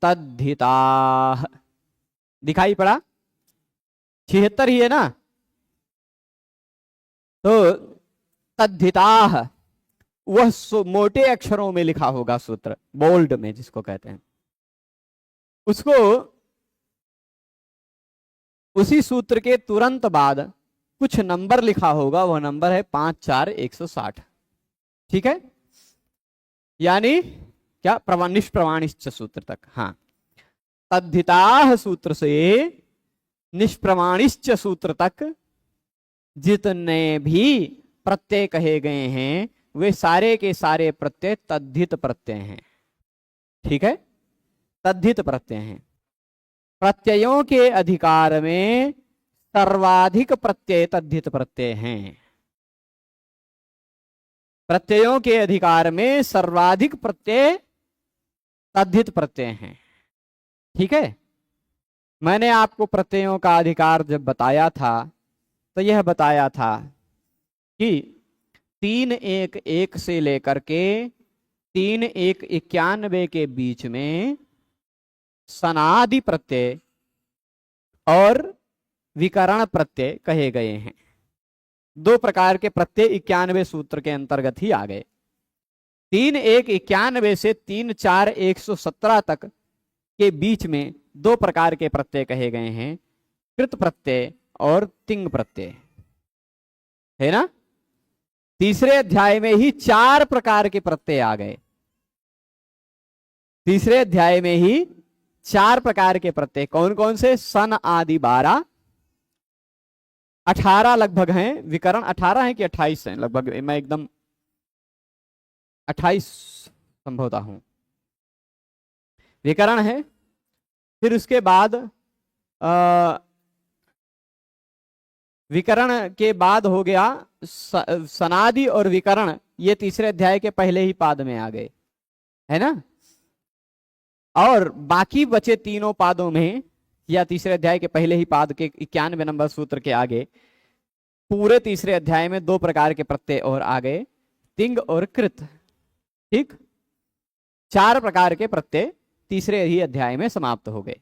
S1: तद्धिता। दिखाई पड़ा? 76 ही है ना, तो तद्धिता वह मोटे अक्षरों में लिखा होगा सूत्र, बोल्ड में जिसको कहते हैं, उसको उसी सूत्र के तुरंत बाद कुछ नंबर लिखा होगा, वह नंबर है 5.4.160। ठीक है, यानी क्या, निष्प्रमाणिश्च सूत्र तक। हाँ, तद्धिता सूत्र से निष्प्रमाणिश्च सूत्र तक जितने भी प्रत्यय कहे गए हैं वे सारे के सारे प्रत्यय तद्धित प्रत्यय हैं। ठीक है, तद्धित प्रत्यय हैं। प्रत्ययों के अधिकार में सर्वाधिक प्रत्यय तद्धित प्रत्यय हैं। प्रत्ययों के अधिकार में सर्वाधिक प्रत्यय तद्धित प्रत्यय हैं। ठीक है, मैंने आपको प्रत्ययों का अधिकार जब बताया था तो यह बताया था कि 3-1-1 से लेकर के 3-1-91 के बीच में सनादि प्रत्यय और विकरण प्रत्यय कहे गए हैं। दो प्रकार के प्रत्यय 91 सूत्र के अंतर्गत ही आ गए। 3-1-91 से 3-4-117 तक के बीच में दो प्रकार के प्रत्यय कहे गए हैं, कृत प्रत्यय और तिंग प्रत्यय, है ना। तीसरे अध्याय में ही 4 प्रकार के प्रत्यय आ गए। तीसरे अध्याय में ही 4 प्रकार के प्रत्यय कौन कौन से? सन आदि 12, 18 लगभग हैं, विकरण 18 है कि 28 हैं लगभग, मैं एकदम 28 संभवता हूं, विकरण है। फिर उसके बाद विकरण के बाद हो गया सनादि और विकरण, ये तीसरे अध्याय के पहले ही पाद में आ गए, है ना। और बाकी बचे तीनों पादों में या तीसरे अध्याय के पहले ही पाद के 91 नंबर सूत्र के आगे पूरे तीसरे अध्याय में 2 प्रकार के प्रत्यय और आ गए, तिंग और कृत। ठीक, 4 प्रकार के प्रत्यय तीसरे ही अध्याय में समाप्त हो गए।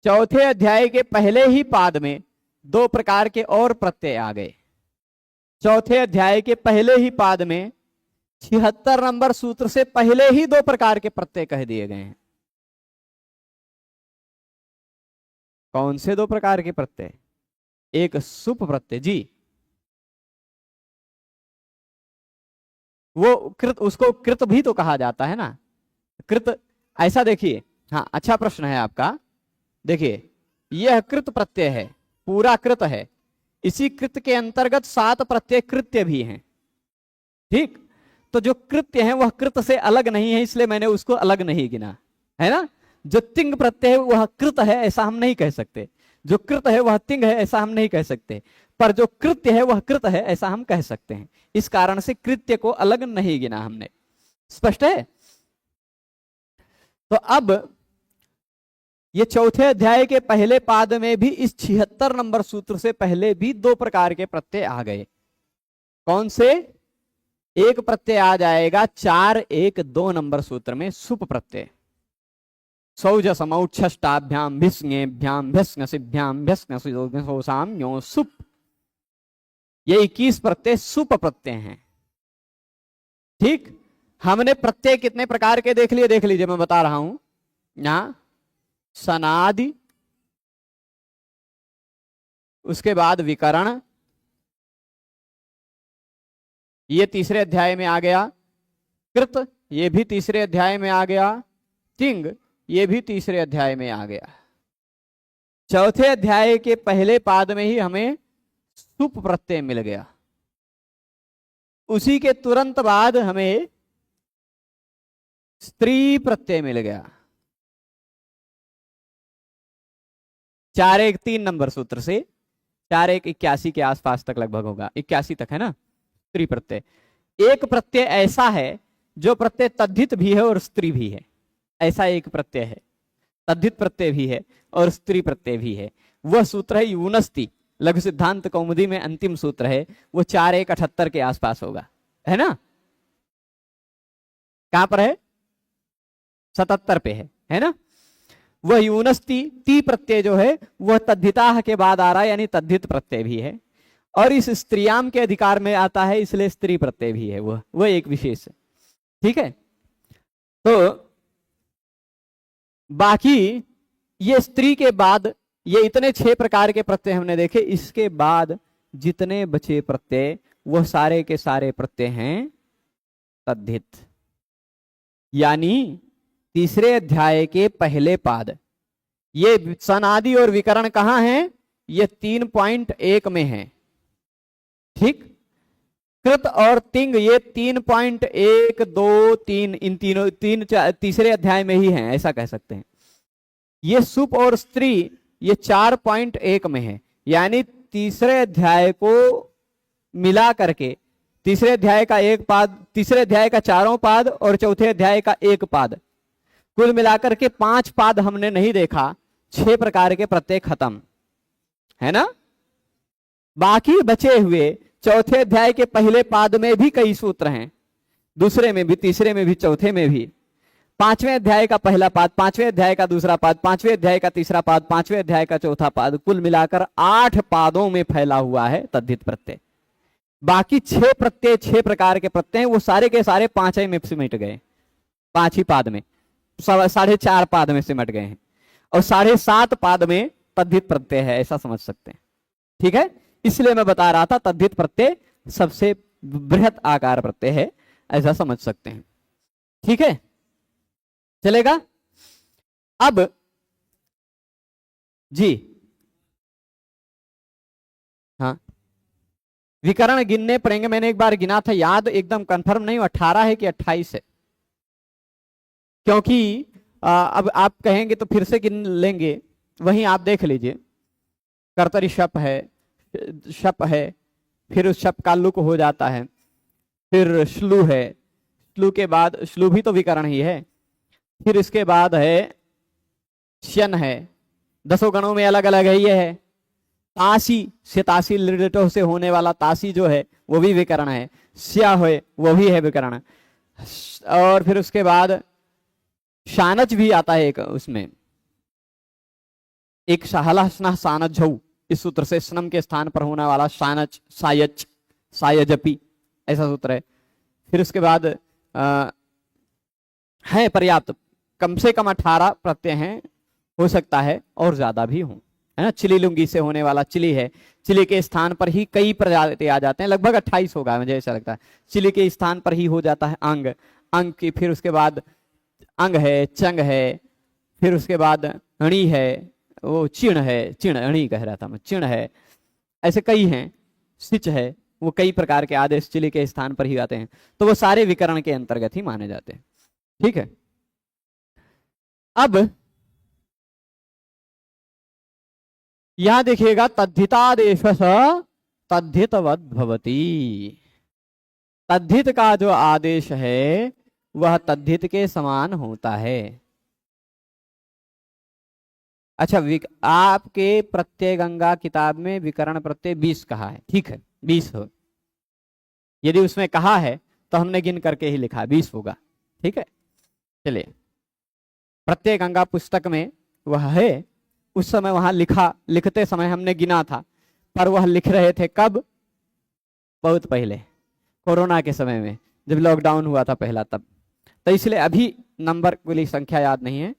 S1: चौथे अध्याय के पहले ही पाद में 2 प्रकार के और प्रत्यय आ गए। चौथे अध्याय के पहले ही पाद में 76 नंबर सूत्र से पहले ही 2 प्रकार के प्रत्यय कह दिए गए हैं। कौन से 2 प्रकार के प्रत्यय? एक सुप प्रत्यय, जी वो कृत, उसको कृत भी तो कहा जाता है ना। कृत ऐसा देखिए, हाँ अच्छा प्रश्न है आपका। देखिए यह कृत प्रत्यय है, पूरा कृत है, इसी कृत के अंतर्गत 7 प्रत्यय कृत्य भी हैं। ठीक, तो जो कृत्य है वह कृत से अलग नहीं है, इसलिए मैंने उसको अलग नहीं गिना, है ना। जो तिंग प्रत्यय है वह कृत है ऐसा हम नहीं कह सकते, जो कृत है वह तिंग है ऐसा हम नहीं कह सकते, पर जो कृत्य है वह कृत है ऐसा हम कह सकते हैं। इस कारण से कृत्य को अलग नहीं गिना हमने। स्पष्ट है। तो अब ये चौथे अध्याय के पहले पाद में भी इस 76 नंबर सूत्र से पहले भी 2 प्रकार के प्रत्यय आ गए। कौन से? एक प्रत्यय आ जाएगा 4-1-2 नंबर सूत्र में, सुप प्रत्यय। सौज समौच्छष्टाभ्याम भिस्ङेभ्याम भ्यस्ङसिभ्याम भ्यस्ङसोसाम यो सुप। ये 21 प्रत्यय सुप प्रत्यय हैं। ठीक, हमने प्रत्यय कितने प्रकार के देख लिए? देख लीजिए, मैं बता रहा हूं। यहां सनादि, उसके बाद विकरण, ये तीसरे अध्याय में आ गया। कृत, ये भी तीसरे अध्याय में आ गया। तिंग, ये भी तीसरे अध्याय में आ गया। चौथे अध्याय के पहले पाद में ही हमें सुप प्रत्यय मिल गया। उसी के तुरंत बाद हमें स्त्री प्रत्यय मिल गया 4-1-3 नंबर सूत्र से। 4-1-81 के आसपास तक लगभग होगा, 81 तक है ना, स्त्री प्रत्यय। एक प्रत्यय ऐसा है जो प्रत्यय तद्धित भी है और स्त्री भी है, ऐसा एक प्रत्यय है। तद्धित प्रत्यय भी है और स्त्री प्रत्यय भी है। वह सूत्र है यूनस्ति, लघु सिद्धांत कौमुदी में अंतिम सूत्र है, वो 4-1-78 के आसपास होगा, है ना। कहां पर है? 77 पे है ना। वह यूनस्ति ती प्रत्यय जो है वह तद्धिता के बाद आ रहा है, यानी तद्धित प्रत्यय भी है, और इस स्त्रियाम के अधिकार में आता है, इसलिए स्त्री प्रत्यय भी है। वह एक विशेष है। ठीक है, तो बाकी ये स्त्री के बाद ये इतने 6 प्रकार के प्रत्यय हमने देखे। इसके बाद जितने बचे प्रत्यय वह सारे के सारे प्रत्यय हैं तद्धित, यानी तीसरे अध्याय के पहले पाद। ये सनादि और विकरण कहां है? ये 3.1 में है। ठीक, कृत और तिंग ये 3.1, 2, 3, इन तीनों तीसरे अध्याय में ही हैं, ऐसा कह सकते हैं। ये सुप और स्त्री ये 4.1 में है, यानी तीसरे अध्याय को मिला करके तीसरे अध्याय का एक पाद, तीसरे अध्याय का 4 पाद और चौथे अध्याय का 1 पाद, कुल मिलाकर के 5 पाद हमने नहीं देखा, 6 प्रकार के प्रत्यय खत्म है ना। बाकी बचे हुए चौथे अध्याय के पहले पाद में भी कई सूत्र हैं, दूसरे में भी, तीसरे में भी, चौथे में भी। 5वें अध्याय का पहला पाद, 5वें अध्याय का दूसरा पाद, 5वें अध्याय का तीसरा पाद, 5वें अध्याय का चौथा पाद, कुल मिलाकर 8 पादों में फैला हुआ है तद्धित प्रत्यय। बाकी 6 प्रत्यय, 6 प्रकार के प्रत्यय वो सारे के सारे 5 में सिमट गए, 5 ही पाद में, 4.5 पाद में सिमट गए हैं, और 7.5 पाद में तद्धित प्रत्यय है, ऐसा समझ सकते हैं। ठीक है, इसलिए मैं बता रहा था तद्धित प्रत्यय सबसे बृहत आकार प्रत्यय है, ऐसा समझ सकते हैं। ठीक है, चलेगा। अब जी हाँ, विकरण गिनने पड़ेंगे। मैंने एक बार गिना था, याद एकदम कंफर्म नहीं, 18 है कि 28 है, क्योंकि अब आप कहेंगे तो फिर से गिन लेंगे, वहीं आप देख लीजिए। कर्तरी शप है, शप है, फिर उस शप का लुक हो जाता है, फिर श्लू है, श्लू के बाद, श्लू भी तो विकरण ही है, फिर इसके बाद है शन है, 10 गणों में अलग अलग है ये है। तासी से, तासी लिटो से होने वाला तासी जो है वो भी विकरण है, स्या है वो भी है विकरण। और फिर उसके बाद शानच भी आता है एक, उसमें एक शाहला स्ना सानच झऊ, इस सूत्र से स्नम के स्थान पर होने वाला शानच, सायच, सायजपी, ऐसा सूत्र है। फिर उसके बाद है पर्याप्त, कम से कम 18 प्रत्यय हैं, हो सकता है और ज्यादा भी हों, है ना। चिली लुंगी से होने वाला चिली है, चिली के स्थान पर ही कई प्रजाति आ जाते हैं, लगभग 28 होगा मुझे ऐसा लगता है। चिली के स्थान पर ही हो जाता है अंग, अंग की, फिर उसके बाद अंग है, चंग है, फिर उसके बाद अणी है, वो चिण है, चिण अणी कह रहा था मैं, चिण है, ऐसे कई हैं, सिच है, वो कई प्रकार के आदेश चिली के स्थान पर ही आते हैं, तो वो सारे विकरण के अंतर्गत ही माने जाते हैं। ठीक है, अब यहां देखिएगा, तद्धितादेश तद्धितवद भवति, तद्धित का जो आदेश है वह तद्धित के समान होता है। अच्छा, आपके प्रत्यय गंगा किताब में विकरण प्रत्यय 20 कहा है, ठीक है 20 हो, यदि उसमें कहा है तो हमने गिन करके ही लिखा, 20 होगा। ठीक है, चलिए, प्रत्यय गंगा पुस्तक में वह है, उस समय वहां लिखते समय हमने गिना था, पर वह लिख रहे थे कब, बहुत पहले, कोरोना के समय में, जब लॉकडाउन हुआ था पहला, तब, तो इसलिए अभी नंबर वाली संख्या याद नहीं है।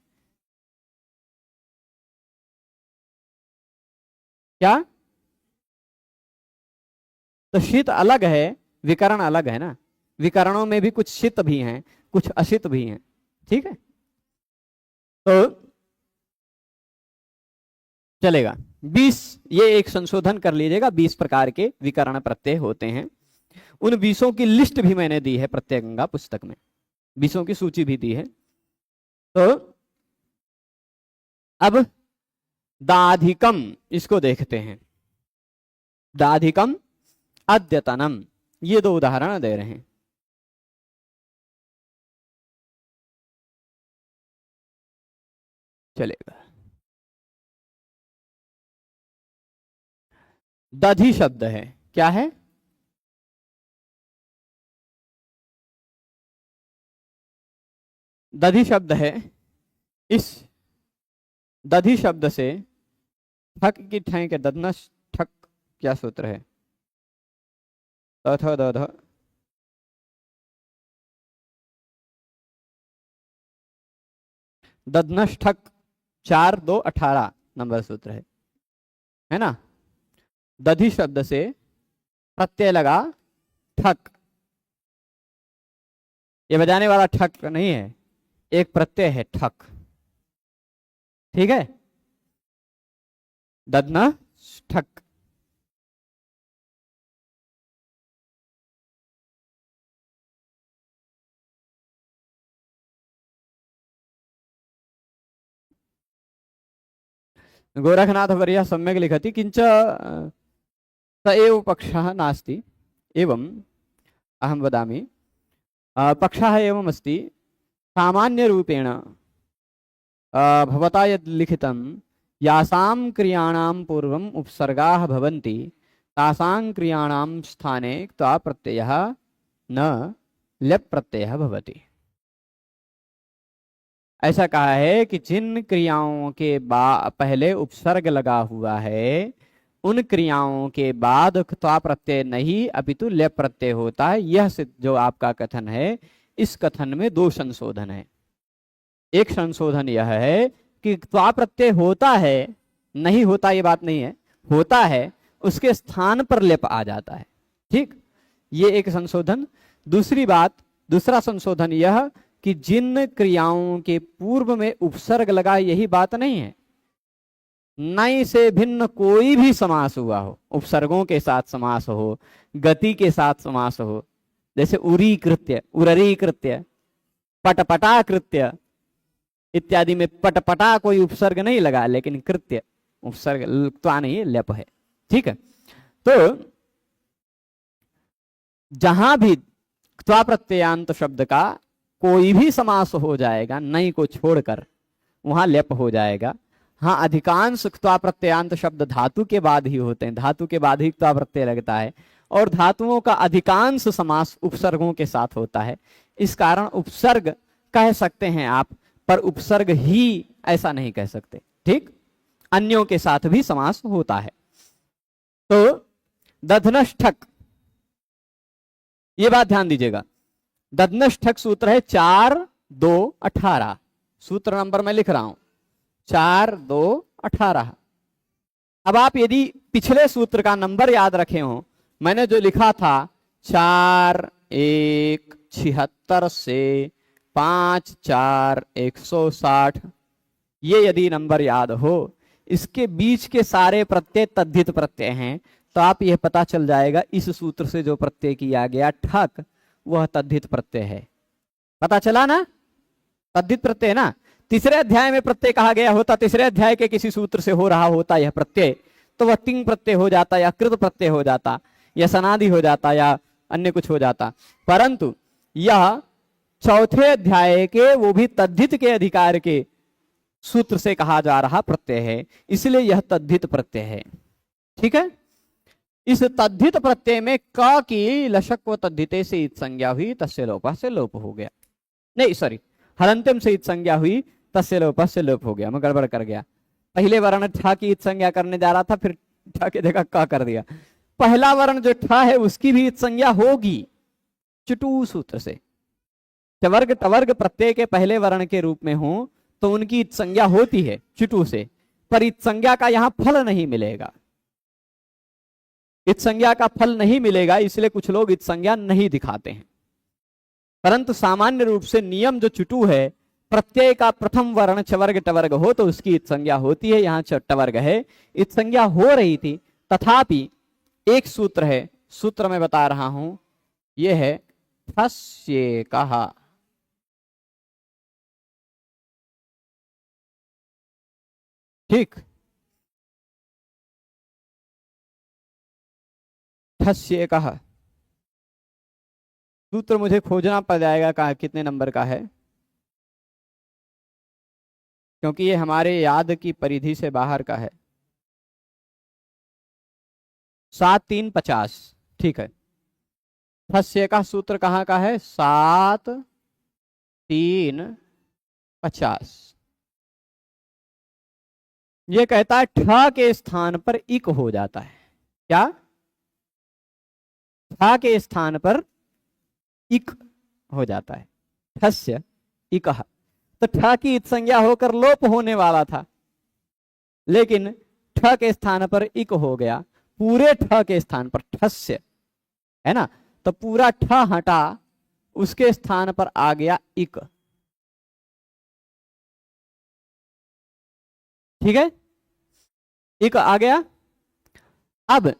S1: क्या, तो शीत अलग है, विकरण अलग है ना, विकरणों में भी कुछ शीत भी हैं, कुछ अशित भी हैं। ठीक है, तो चलेगा 20, ये एक संशोधन कर लीजिएगा, 20 प्रकार के विकरण प्रत्यय होते हैं। उन 20 की लिस्ट भी मैंने दी है प्रत्यय गंगा पुस्तक में, 20 की सूची भी दी है। तो अब दाधिकम, इसको देखते हैं, दाधिकम, अद्यतनम, ये 2 उदाहरण दे रहे हैं। चलेगा, दधि शब्द है, क्या है, दधि शब्द है, इस दधि शब्द से ठक की ठै के दधनस ठक, क्या सूत्र है, तथ दध, दधनस ठक, 4 2 18 नंबर सूत्र है ना। दधि शब्द से प्रत्यय लगा ठक, ये बजाने वाला ठक नहीं है, एक प्रत्यय है ठक। ठीक है, दधना ठक, गोरखनाथ वर्य सम्यक लिखति, किंच स एव पक्षः नास्ति, एवं अहम वदामि, पक्षः एवम् अस्ति, सामान्य रूपेण भवता यद् लिखितं यासां क्रियाणां पूर्वम् उपसर्गाः भवन्ति तासां क्रियाणां स्थाने क्त्वा प्रत्ययः न लेप प्रत्ययः भवति। ऐसा कहा है कि जिन क्रियाओं के पहले उपसर्ग लगा हुआ है उन क्रियाओं के बाद क्त्वा प्रत्यय नहीं अपितु लेप प्रत्यय होता है। यह जो आपका कथन है, इस कथन में दो संशोधन है। एक संशोधन यह है कि क्त्वा प्रत्यय होता है, नहीं होता ये बात नहीं है, होता है, उसके स्थान पर लेप आ जाता है। ठीक, ये एक संशोधन। दूसरी बात, दूसरा संशोधन यह कि जिन क्रियाओं के पूर्व में उपसर्ग लगा, यही बात नहीं है, नई से भिन्न कोई भी समास हुआ हो, उपसर्गों के साथ समास हो, गति के साथ समास हो, जैसे उरी कृत्य, उररी कृत्य, पटपटा कृत्य इत्यादि में पटपटा कोई उपसर्ग नहीं लगा, लेकिन कृत्य उपसर्ग तो नहीं, लेप है। ठीक है, तो जहां भी क्त्वा प्रत्ययांत शब्द का कोई भी समास हो जाएगा नई को छोड़कर, वहां लेप हो जाएगा। हाँ, अधिकांश क्त्वा प्रत्ययांत शब्द धातु के बाद ही होते हैं, धातु के बाद ही क्त्वा प्रत्यय लगता है, और धातुओं का अधिकांश समास उपसर्गों के साथ होता है। इस कारण उपसर्ग कह सकते हैं आप, पर उपसर्ग ही ऐसा नहीं कह सकते। ठीक, अन्यों के साथ भी समास होता है। तो दध्नष्ठक, ये बात ध्यान दीजिएगा, दध्नष्ठक सूत्र है 4-2-18, सूत्र नंबर मैं लिख रहा हूं 4-2-18। अब आप यदि पिछले सूत्र का नंबर याद रखे हो, मैंने जो लिखा था 4-1-76 से 5-4-160, ये यदि नंबर याद हो, इसके बीच के सारे प्रत्यय तद्धित प्रत्यय हैं, तो आप यह पता चल जाएगा इस सूत्र से जो प्रत्यय किया गया ठक, वह तद्धित प्रत्यय है। पता चला ना, तद्धित प्रत्यय ना। तीसरे अध्याय में प्रत्यय कहा गया होता, तीसरे अध्याय के किसी सूत्र से हो रहा होता यह प्रत्यय, तो वह तिंग प्रत्यय हो जाता, या कृत प्रत्यय हो जाता, या सनादि हो जाता, या अन्य कुछ हो जाता। परंतु यह चौथे अध्याय के, वो भी तद्धित के अधिकार के सूत्र से कहा जा रहा प्रत्यय है, इसलिए यह तद्धित प्रत्यय है। ठीक है, इस तद्धित प्रत्यय में क की लशक व तद्धिते से इत संज्ञा हुई, तस्य लोप से लोप हो गया, नहीं सॉरी, हलंत्यम से इत संज्ञा हुई, तस्य लोप से लोप हो गया, मैं गड़बड़ कर गया। पहले वर्ण ठा की इत संज्ञा करने जा रहा था, फिर ठा के जगह क कर दिया। पहला वर्ण जो ठा है उसकी भी इत संज्ञा होगी चुटू सूत्र से। चवर्ग टवर्ग प्रत्यय के पहले वर्ण के रूप में हो तो उनकी इत संज्ञा होती है चुटू से, पर इत संज्ञा का यहां फल नहीं मिलेगा, इत संज्ञा का फल नहीं मिलेगा, इसलिए कुछ लोग इत संज्ञा नहीं दिखाते हैं। परंतु सामान्य रूप से नियम जो चुटू है, प्रत्यय का प्रथम वर्ण चवर्ग टवर्ग हो तो उसकी इत संज्ञा होती है। यहाँ टवर्ग है, इत संज्ञा हो रही थी, तथापि एक सूत्र है, सूत्र मैं बता रहा हूं, यह है ठस्य कहा। ठीक, ठस्य कहा सूत्र मुझे खोजना पड़ जाएगा कहा कितने नंबर का है, क्योंकि ये हमारे याद की परिधि से बाहर का है। 7-3-50, ठीक है। ठस्य का सूत्र कहाँ का है? 7-3-50। ये कहता है ठ के स्थान पर इक हो जाता है। क्या? ठ के स्थान पर इक हो जाता है, ठस्य इकः। तो ठ की इत संज्ञा होकर लोप होने वाला था, लेकिन ठ के स्थान पर इक हो गया, पूरे ठ के स्थान पर ठस्य है ना, तो पूरा ठ हटा, उसके स्थान पर आ गया इक। ठीक है, इक आ गया। अब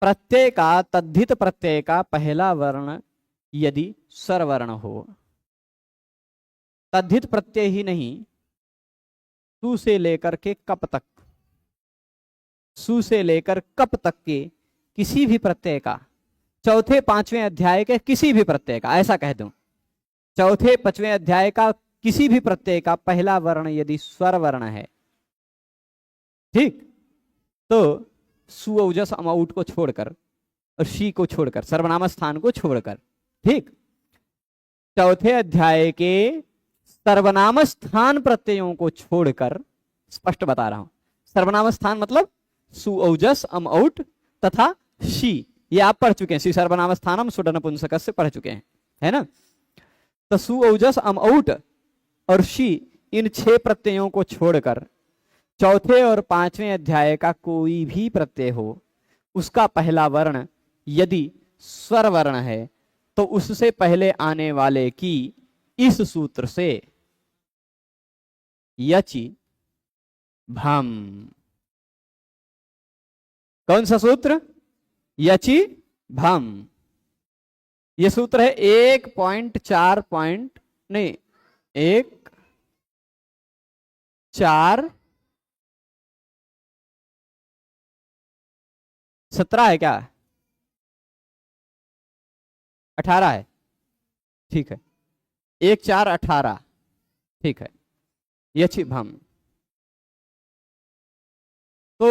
S1: प्रत्यय का, तद्धित प्रत्यय का पहला वर्ण यदि स्वरवर्ण हो, तद्धित प्रत्यय ही नहीं, सु से लेकर के कप तक, सु से लेकर कप तक के किसी भी प्रत्यय का, चौथे पांचवें अध्याय के किसी भी प्रत्यय का, ऐसा कह दूं, चौथे पांचवें अध्याय का किसी भी प्रत्यय का पहला वर्ण यदि स्वर वर्ण है, ठीक, तो सु औजस अम औट को छोड़कर और शी को छोड़कर, सर्वनाम स्थान को छोड़कर, ठीक, चौथे अध्याय के सर्वनाम स्थान प्रत्ययों को छोड़कर, स्पष्ट बता रहा हूं, सर्वनाम स्थान मतलब सु औजस अम औट तथा शी, ये आप पढ़ चुके हैं, सी सर्वनाम स्थानम सुडन पुंसक से पढ़ चुके हैं, है ना। तो सु औजस अम औट और शी, इन 6 प्रत्ययों को छोड़कर चौथे और 5वें अध्याय का कोई भी प्रत्यय हो, उसका पहला वर्ण यदि स्वर वर्ण है तो उससे पहले आने वाले की इस सूत्र से यचि भम, कौन सा सूत्र, यचि भम, ये सूत्र है 1.4 नहीं 1.4.17 है क्या, 18 है, ठीक है, 1.4.18, ठीक है, यचि भम। तो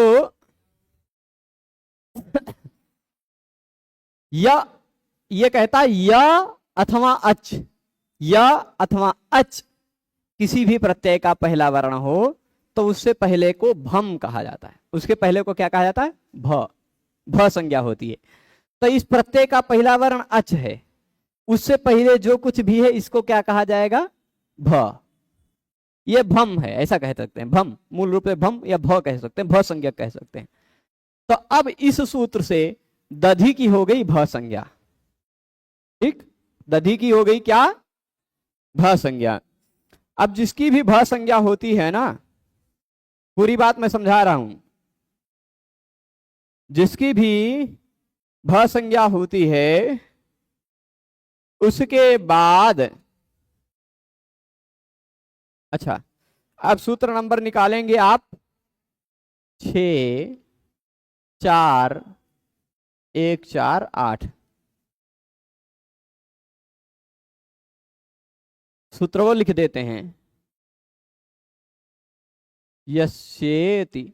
S1: या ये कहता है या अथवा अच, या अथवा अच किसी भी प्रत्यय का पहला वर्ण हो तो उससे पहले को भम कहा जाता है, उसके पहले को क्या कहा जाता है, भ संज्ञा होती है। तो इस प्रत्यय का पहला वर्ण अच है, उससे पहले जो कुछ भी है इसको क्या कहा जाएगा, भ, ये भम है, ऐसा कह सकते हैं, भम मूल रूप से भम या भ कह सकते हैं, भ संज्ञा कह सकते हैं। तो अब इस सूत्र से दधि की हो गई भ संज्ञा, ठीक, दधि की हो गई क्या, भ संज्ञा। अब जिसकी भी भ संज्ञा होती है ना, पूरी बात मैं समझा रहा हूं, जिसकी भी भ संज्ञा होती है उसके बाद, अच्छा अब सूत्र नंबर निकालेंगे आप 6 4 1 4 8, सूत्र को लिख देते हैं, यस्येति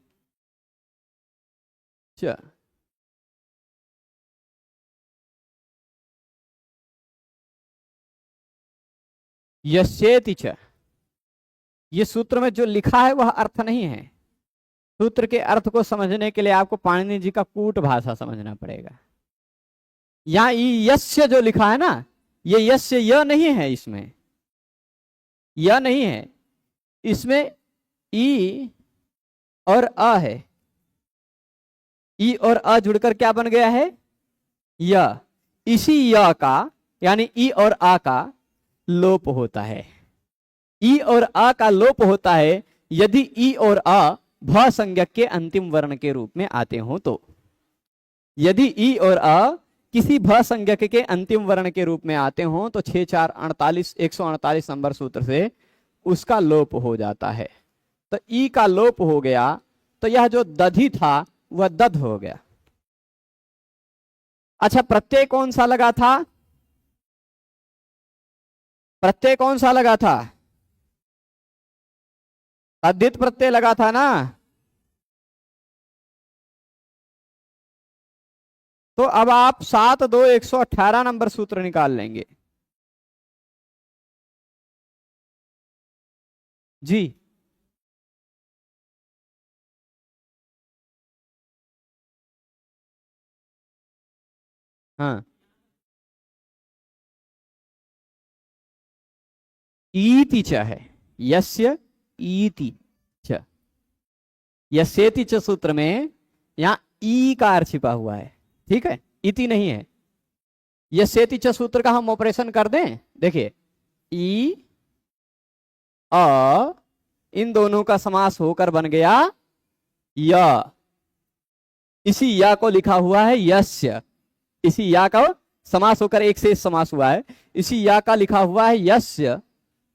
S1: च यस्येति च, ये सूत्र में जो लिखा है वह अर्थ नहीं है, सूत्र के अर्थ को समझने के लिए आपको पाणिनि जी का कूट भाषा समझना पड़ेगा। यहां यस्य जो लिखा है ना, ये यस्य य नहीं है, इसमें य नहीं है, इसमें ई और अ है, ई और अ जुड़कर क्या बन गया है, य, इसी य का यानी ई और आ का लोप होता है, ई और आ का लोप होता है यदि ई और आ भ संज्ञक के अंतिम वर्ण के रूप में आते हो तो, यदि ई और आ किसी भ संज्ञक के अंतिम वर्ण के रूप में आते हो तो 6 4 48 148 नंबर सूत्र से उसका लोप हो जाता है। तो ई का लोप हो गया तो यह जो दधि था वह दध हो गया। अच्छा प्रत्यय कौन सा लगा था, प्रत्यय कौन सा लगा था, तद्धित प्रत्यय लगा था ना। तो अब आप 7 2 118 नंबर सूत्र निकाल लेंगे जी। हाँ ईति च है, यस्य ईति च, यस्येति च सूत्र में यहां ई का अर्थ छिपा हुआ है, ठीक है, इति नहीं है। यस्येति च सूत्र का हम ऑपरेशन कर दें, देखिए ई अ इन दोनों का समास होकर बन गया य, इसी या को लिखा हुआ है यस्य, इसी या का समास होकर एक से समास हुआ है, इसी या का लिखा हुआ है यस्य,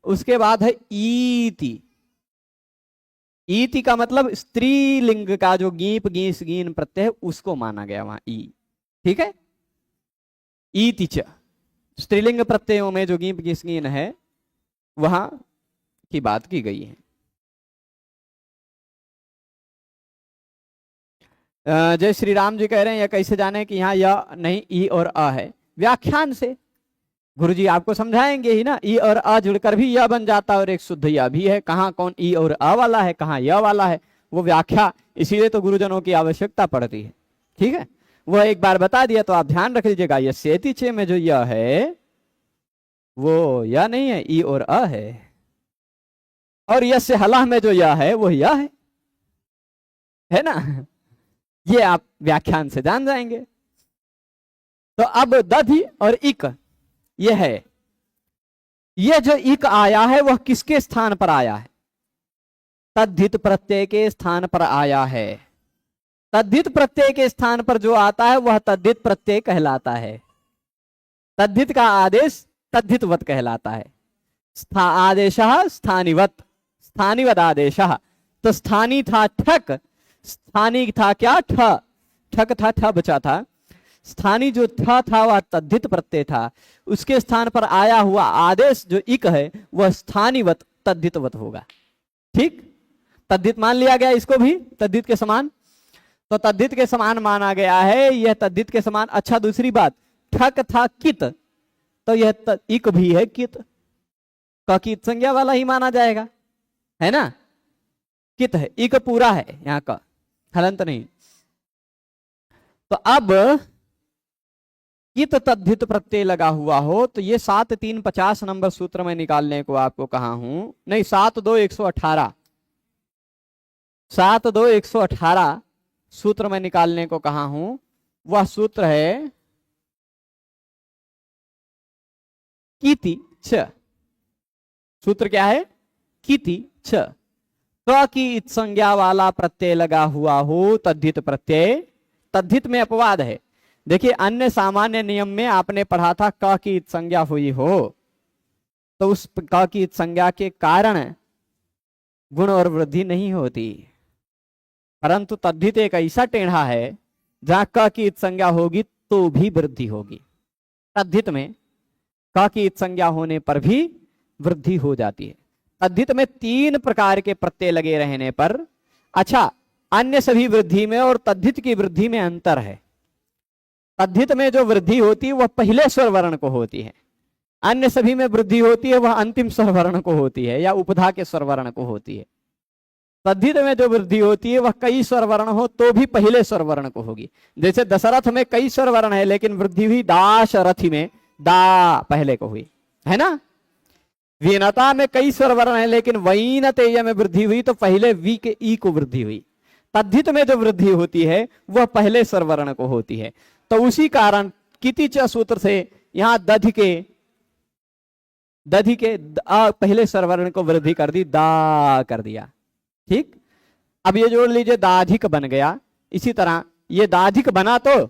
S1: उसके बाद है ईति, ईति का मतलब स्त्रीलिंग का जो गीप गीस गीन प्रत्यय है उसको माना गया वहां ई, ठीक है, ईति च स्त्रीलिंग प्रत्ययों में जो गीप गीस गीन है वहां की बात की गई है। जय श्री राम जी कह रहे हैं यह कैसे जाने कि यहाँ य नहीं ई और अ है? व्याख्यान से गुरुजी आपको समझाएंगे ही ना। ई और अ जुड़कर भी यह बन जाता है और एक शुद्ध यह भी है। कहाँ कौन ई और अ वाला है, कहाँ य वाला है, वो व्याख्या, इसीलिए तो गुरुजनों की आवश्यकता पड़ती है। ठीक है, वह एक बार बता दिया तो आप ध्यान रख लीजिएगा। यस्येति चे में जो यह है वो यह नहीं है, ई और अ है। और यस्य हलाह में जो यह है वो यह है ना। ये आप व्याख्यान से जान जाएंगे। तो अब दधि और इक ये है, ये जो इक आया है वह किसके स्थान पर आया है? तद्धित प्रत्यय के स्थान पर आया है। तद्धित प्रत्यय के स्थान पर जो आता है वह तद्धित प्रत्यय कहलाता है। तद्धित का आदेश तद्धितवत कहलाता है। आदेशः स्थानिवत, स्थानिवत आदेशः। तो स्थानी था ठक, स्थानी था क्या ठ, ठक था, ठ बचा था। स्थानी जो था वह तद्धित प्रत्यय था, उसके स्थान पर आया हुआ आदेश जो इक है वह स्थानिवत तद्धितवत होगा। ठीक, तद्धित मान लिया गया इसको भी तद्धित के समान। तो तद्धित के समान माना गया है, यह तद्धित के समान। अच्छा, दूसरी बात, ठक था कित, तो यह इक भी है कित, का कित संज्ञा वाला ही माना जाएगा, है ना। कित है, इक पूरा है यहाँ का, हलंत नहीं। तो अब कित तद्धित प्रत्यय लगा हुआ हो तो ये 7-3-50 नंबर सूत्र में निकालने को आपको कहा हूं, नहीं 7-2-118, 7-2-118 सूत्र में निकालने को कहा हूं। वह सूत्र है कीति छ। सूत्र क्या है? कीति छ। क की इत संज्ञा वाला प्रत्यय लगा हुआ हो तद्धित प्रत्यय। तद्धित में अपवाद है। देखिए, अन्य सामान्य नियम में आपने पढ़ा था क की इत संज्ञा हुई हो तो उस क की इत संज्ञा के कारण गुण और वृद्धि नहीं होती, परंतु तद्धित एक ऐसा टेढ़ा है जहां क की इत संज्ञा होगी तो भी वृद्धि होगी। तद्धित में क की इत संज्ञा होने पर भी वृद्धि हो जाती है। तद्धित में 3 प्रकार के प्रत्यय लगे रहने पर, अच्छा, अन्य सभी वृद्धि में और तद्धित की वृद्धि में अंतर है। तद्धित में जो वृद्धि होती है वह पहले स्वर वर्ण को होती है, अन्य सभी में वृद्धि होती है वह अंतिम स्वर वर्ण को होती है या उपधा के स्वर वर्ण को होती है। तद्धित में जो वृद्धि होती है वह कई स्वर वर्ण हो तो भी पहले स्वर वर्ण को होगी। जैसे दशरथ में कई स्वर वर्ण है लेकिन वृद्धि हुई दाशरथी में दा पहले को हुई, है ना। वीनता में कई स्वर वर्ण है लेकिन वैनतेय में वृद्धि हुई तो पहले वी के ई को वृद्धि हुई। तद्धित में जो वृद्धि होती है वह पहले स्वर वर्ण को होती है। तो उसी कारण किति च सूत्र से यहां दधि के पहले स्वर वर्ण को वृद्धि कर दी, दा कर दिया। ठीक, अब ये जोड़ लीजिए, दाधिक बन गया। इसी तरह ये दाधिक बना तो,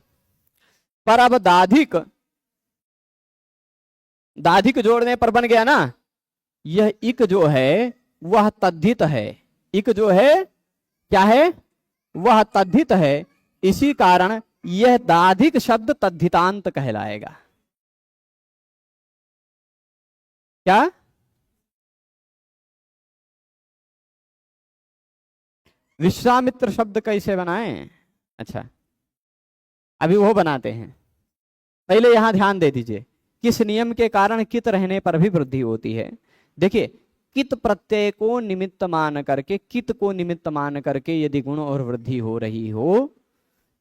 S1: पर अब दाधिक जोड़ने पर बन गया ना। यह इक जो है वह तद्धित है। इक जो है क्या है? वह तद्धित है। इसी कारण यह दाधिक शब्द तद्धितांत कहलाएगा। क्या? विश्वामित्र शब्द कैसे बनाएं? अच्छा, अभी वो बनाते हैं। पहले यहां ध्यान दे दीजिए, किस नियम के कारण कित रहने पर भी वृद्धि होती है। देखिए, कित प्रत्यय को निमित्त मान करके, कित को निमित्त मान करके यदि गुण और वृद्धि हो रही हो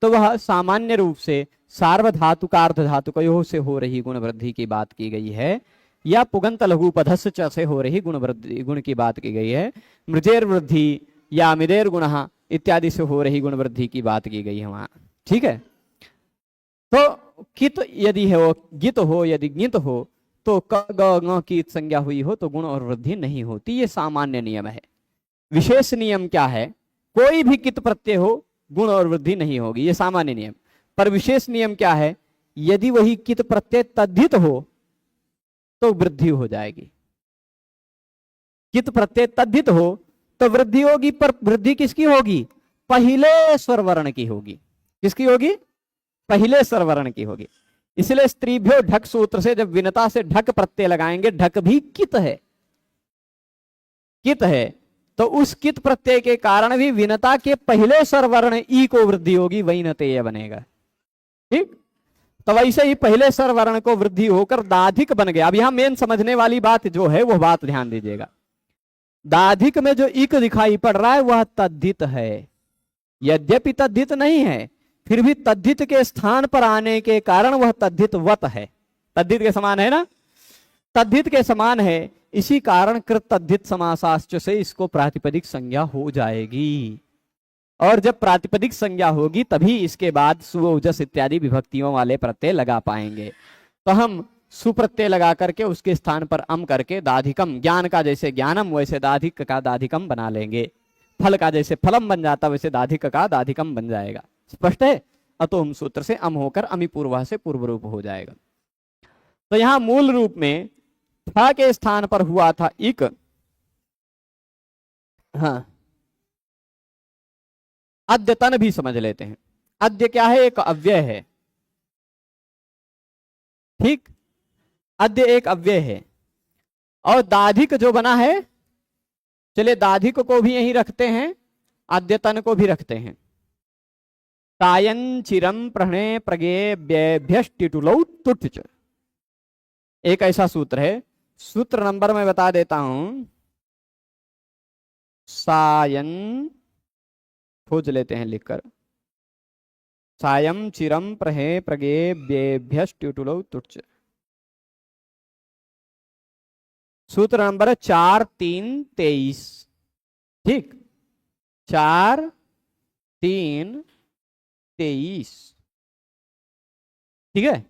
S1: तो वह सामान्य रूप से सार्वधातुक अर्धधातुकयोः से हो रही गुण वृद्धि की बात की गई है, या पुगंत लघु पधस्य च से हो रही गुण की बात की गई है। मृजेर वृद्धि या मिदेर गुण इत्यादि से हो रही गुण वृद्धि की बात की गई है वहां। ठीक है, तो कित यदि है वो गित हो, यदि गित हो तो क ग ङ की संज्ञा हुई हो तो गुण और वृद्धि नहीं होती। ये सामान्य नियम है। विशेष नियम क्या है? कोई भी कित प्रत्यय हो गुण और वृद्धि नहीं होगी, ये सामान्य नियम। पर विशेष नियम क्या है? यदि वही कित प्रत्यय तद्धित हो तो वृद्धि हो जाएगी। कित प्रत्यय तद्धित हो तो वृद्धि होगी, पर वृद्धि किसकी होगी? पहले स्वर वर्ण की होगी। किसकी होगी? पहले स्वर वर्ण की होगी। इसलिए स्त्रीभ्यो ढक सूत्र से जब विनता से ढक प्रत्यय लगाएंगे, ढक भी कित है। कित है तो उस कित प्रत्यय के कारण भी विनता के पहले स्वरवर्ण ई को वृद्धि होगी, वही नतेय बनेगा। ठीक, तो वैसे ही पहले स्वरवर्ण को वृद्धि होकर दाधिक बन गया। अब यहां मेन समझने वाली बात जो है वो बात ध्यान दीजिएगा। दाधिक में जो इक दिखाई पड़ रहा है वह तद्धित है, यद्यपि तद्धित नहीं है, फिर भी तद्धित के स्थान पर आने के कारण वह तद्धित वत है। तद्धित के समान है ना, तद्धित के समान है, इसी कारण कृत तद्धित समासाश्च से इसको प्रातिपदिक संज्ञा हो जाएगी। और जब प्रातिपदिक संज्ञा होगी तभी इसके बाद सु ओजस इत्यादि विभक्तियों वाले प्रत्यय लगा पाएंगे। तो हम सुप्रत्यय लगा करके उसके स्थान पर अम करके दाधिकम, ज्ञान का जैसे ज्ञानम वैसे दाधिक का दाधिकम बना लेंगे, फल का जैसे फलम बन जाता वैसे दाधिक का दाधिकम बन जाएगा। स्पष्ट है। अतोम सूत्र से अम होकर अमी पूर्वा से पूर्व रूप हो जाएगा। तो यहां मूल रूप में था के स्थान पर हुआ था इक। हाँ, अद्यतन भी समझ लेते हैं। अद्य क्या है, एक अव्यय है। ठीक, अद्य एक अव्यय है। और दाधिक जो बना है, चलिए दाधिक को भी यहीं रखते हैं, अद्यतन को भी रखते हैं। तायन चिरम प्रहणे प्रगे व्यभ्यष्टिटुलौ तुट्च, एक ऐसा सूत्र है। सूत्र नंबर मैं बता देता हूं, सायन खोज लेते हैं लिखकर, सायं चिरम प्रहे प्रगे व्यभ्यष्टिटुलौ तुट्च। सूत्र नंबर 4-3-23। ठीक, 4-3-23। ठीक है।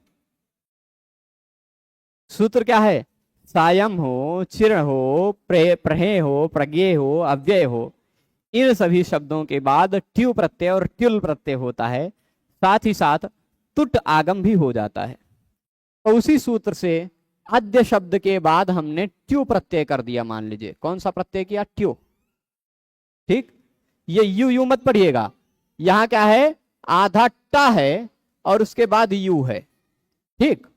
S1: सूत्र क्या है, सायम हो, चिर हो, प्रहे हो, प्रज्ञे हो, अव्यय हो, इन सभी शब्दों के बाद ट्यू प्रत्यय और ट्युल प्रत्यय होता है, साथ ही साथ तुट आगम भी हो जाता है। तो उसी सूत्र से अद्य शब्द के बाद हमने ट्यू प्रत्यय कर दिया। मान लीजिए कौन सा प्रत्यय किया, ट्यू। ठीक, ये यू मत पढ़िएगा, यहां क्या है, आधा टा है और उसके बाद यू है। ठीक,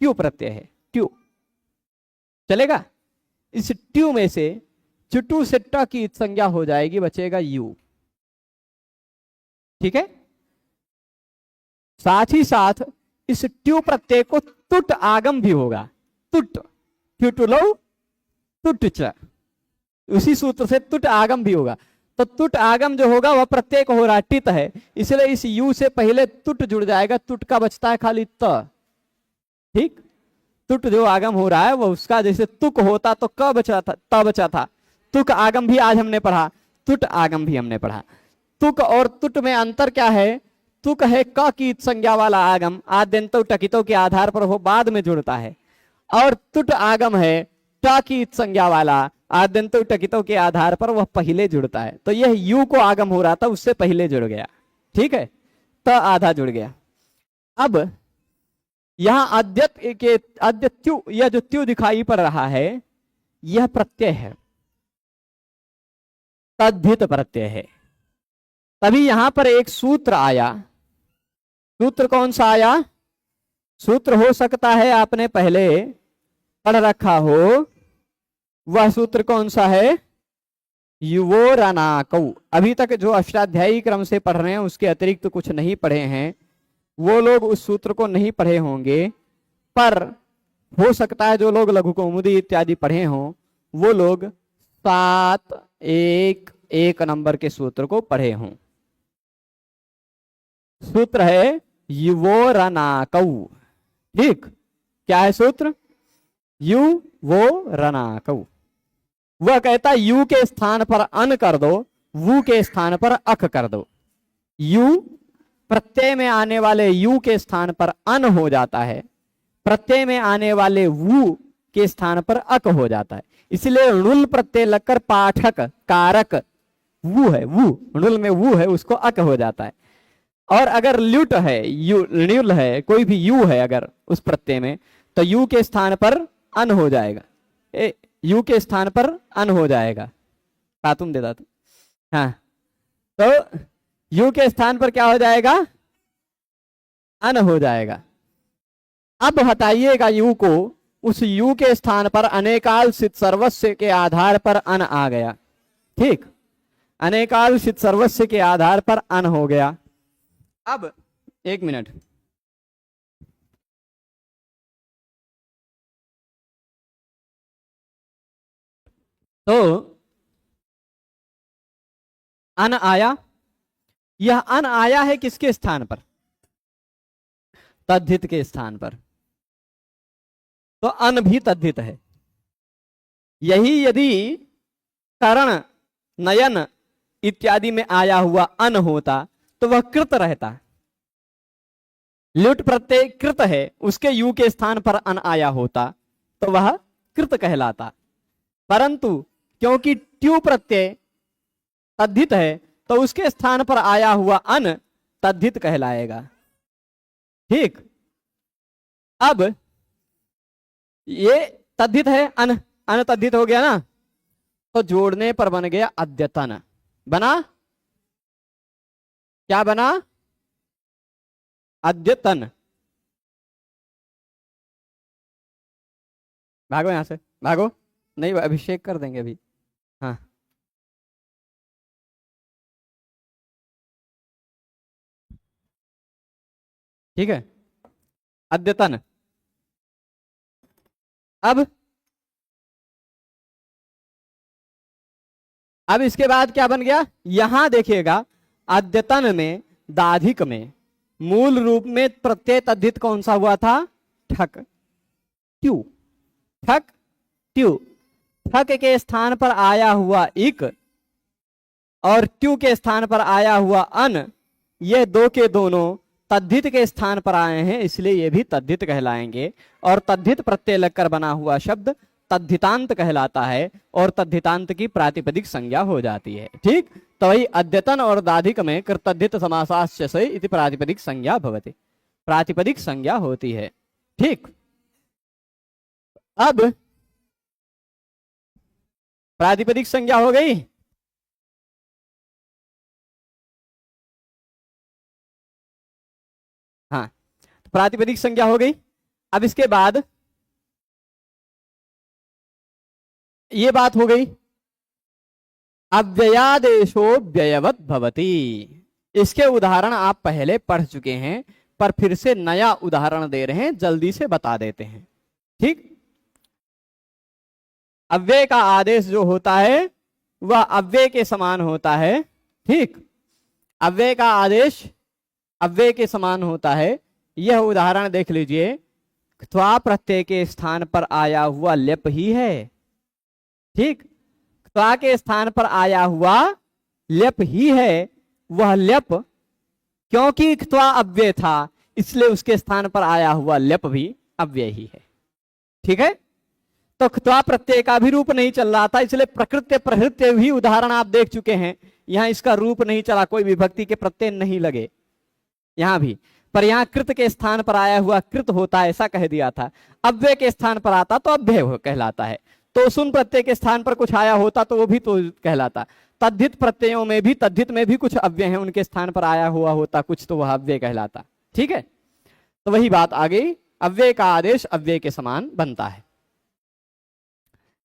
S1: ट्यू प्रत्यय है, ट्यू चलेगा। इस ट्यू में से चुटू से ट की संज्ञा हो जाएगी, बचेगा यू। ठीक है। साथ ही साथ इस ट्यू प्रत्यय को तुट आगम भी होगा, तुट, ट्यूटुलौ तुट च, उसी सूत्र से तुट आगम भी होगा। तो तुट आगम जो होगा वह प्रत्यय को हो रहा है, टित है, इसलिए इस यू से पहले तुट जुड़ जाएगा, तुट का बचता है खाली त। ठीक, तुट जो आगम हो रहा है वो उसका जैसे तुक होता तो क बचा था, त बचा था। तुक आगम भी आज हमने पढ़ा, तुट आगम भी हमने पढ़ा। तुक और तुट में अंतर क्या है, तुक है क की संज्ञा वाला आगम, आद्यंतो टकितो के आधार पर वो बाद में जुड़ता है, और तुट आगम है ट की संज्ञा वाला, आद्यंतो टकितो के आधार पर वह पहले जुड़ता है। तो यह यू को आगम हो रहा था, उससे पहले जुड़ गया। ठीक है, त आधा जुड़ गया। अब यहां अद्यत्यु, यह जो त्यु दिखाई पड़ रहा है यह प्रत्यय है, तद्धित प्रत्यय है। तभी यहां पर एक सूत्र आया। सूत्र कौन सा आया, सूत्र हो सकता है आपने पहले पढ़ रखा हो, वह सूत्र कौन सा है, युवोरनाकौ। अभी तक जो अष्टाध्यायी क्रम से पढ़ रहे हैं उसके अतिरिक्त कुछ नहीं पढ़े हैं, वो लोग उस सूत्र को नहीं पढ़े होंगे, पर हो सकता है जो लोग लघु कौमुदी इत्यादि पढ़े हों वो लोग 7-1-1 नंबर के सूत्र को पढ़े हों। सूत्र है युवोरनाकौ। ठीक, क्या है सूत्र, युवोरनाकौ। वह कहता यू के स्थान पर अन कर दो, वू के स्थान पर अक कर दो। यू प्रत्यय में आने वाले यू के स्थान पर अन हो जाता है, प्रत्यय में आने वाले वू के स्थान पर अक हो जाता है, इसलिए णुल प्रत्यय लगकर पाठक कारक वू है, वू णुल में वू है उसको अक हो जाता है। और अगर ल्युट है, यू ण्युल है, कोई भी यू है अगर उस प्रत्यय में, तो यू के स्थान पर अन हो जाएगा, यू के स्थान पर अन हो जाएगा। तुम दे दातु, हाँ, तो यू के स्थान पर क्या हो जाएगा, अन हो जाएगा। अब हटाइएगा यू को, उस यू के स्थान पर अनेकाल सित सर्वस्व के आधार पर अन आ गया। ठीक, अनेकाल सित सर्वस्व के आधार पर अन हो गया। अब एक मिनट, तो अन आया, यह अन आया है किसके स्थान पर? तद्धित के स्थान पर। तो अन भी तद्धित है। यही यदि करण, नयन इत्यादि में आया हुआ अन होता तो वह कृत रहता। लुट प्रत्यय कृत है, उसके यू के स्थान पर अन आया होता तो वह कृत कहलाता। परंतु क्योंकि ट्यू प्रत्यय तद्धित है तो उसके स्थान पर आया हुआ अन तद्धित कहलाएगा। ठीक, अब ये तद्धित है, अन अन तद्धित हो गया ना, तो जोड़ने पर बन गया अद्यतन। बना, क्या बना? अद्यतन। भागो यहां से, भागो, नहीं अभिषेक कर देंगे अभी। हाँ, ठीक है, अद्यतन। अब इसके बाद क्या बन गया? यहां देखिएगा, अद्यतन में दाधिक में मूल रूप में प्रत्यय तद्धित कौन सा हुआ था? ठक, ट्यू, ठक ट्यू। ठक के स्थान पर आया हुआ इक और ट्यू के स्थान पर आया हुआ अन, ये दो के दोनों तद्धित के स्थान पर आए हैं, इसलिए ये भी तद्धित कहलाएंगे। और तद्धित प्रत्यय लगकर बना हुआ शब्द तद्धितांत कहलाता है और तद्धितांत की प्रातिपदिक संज्ञा हो जाती है। ठीक, तो वही अद्यतन और दाधिक में कृतद्धित समासाश्च से इति प्रातिपदिक संज्ञा भवति, प्रातिपदिक संज्ञा होती है। ठीक, अब प्रातिपदिक संज्ञा हो गई। हाँ, तो प्रातिपदिक संज्ञा हो गई। अब इसके बाद ये बात हो गई, अव्ययादेशो व्ययवत भवति। इसके उदाहरण आप पहले पढ़ चुके हैं, पर फिर से नया उदाहरण दे रहे हैं, जल्दी से बता देते हैं। ठीक, अव्यय का आदेश जो होता है वह अव्यय के समान होता है। ठीक, अव्यय का आदेश अव्यय के समान होता है। यह उदाहरण देख लीजिए, त्वा प्रत्यय के स्थान पर आया हुआ लेप ही है। ठीक, त्वा के स्थान पर आया हुआ लेप ही है। वह लेप क्योंकि त्वा अव्यय था इसलिए उसके स्थान पर आया हुआ लेप भी अव्यय ही है। ठीक है, तो त्वा प्रत्यय का भी रूप नहीं चल रहा था, इसलिए प्रकृत्य प्रहृत्य भी उदाहरण आप देख चुके हैं। यहां इसका रूप नहीं चला, कोई विभक्ति के प्रत्यय नहीं लगे यहां भी, पर यहां कृत के स्थान पर आया हुआ कृत होता, ऐसा कह दिया था। अव्यय के स्थान पर आता तो अव्यय कहलाता है, तो सुन प्रत्यय के स्थान पर कुछ आया होता तो वो भी तो कहलाता। तद्धित प्रत्ययों में भी, तद्धित में भी कुछ अव्यय हैं, उनके स्थान पर आया हुआ होता कुछ तो वह अव्यय कहलाता। ठीक है, तो वही बात आ गई, अव्यय का आदेश अव्यय के समान बनता है।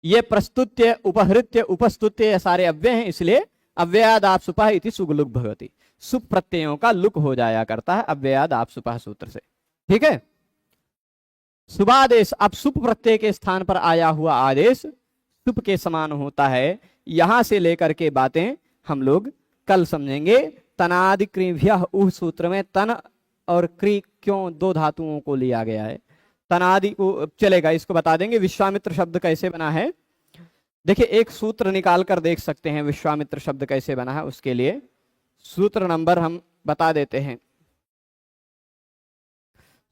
S1: ये प्रस्तुत्य, उपहृत्य, उपस्तुत्य सारे अव्यय हैं, इसलिए अव्ययाद आप सुपह इति सुगलुक भगवती, सुप प्रत्ययों का लुक हो जाया करता है अव्ययाद आप सुपह सूत्र से। ठीक है, सुबादेश, अब सुप प्रत्यय के स्थान पर आया हुआ आदेश सुप के समान होता है। यहां से लेकर के बातें हम लोग कल समझेंगे। तनादि क्रिभ्य उह सूत्र में तन और क्री क्यों दो धातुओं को लिया गया है, तनादि को चलेगा, इसको बता देंगे। विश्वामित्र शब्द कैसे बना है, देखिए एक सूत्र निकाल कर देख सकते हैं विश्वामित्र शब्द कैसे बना है। उसके लिए सूत्र नंबर हम बता देते हैं।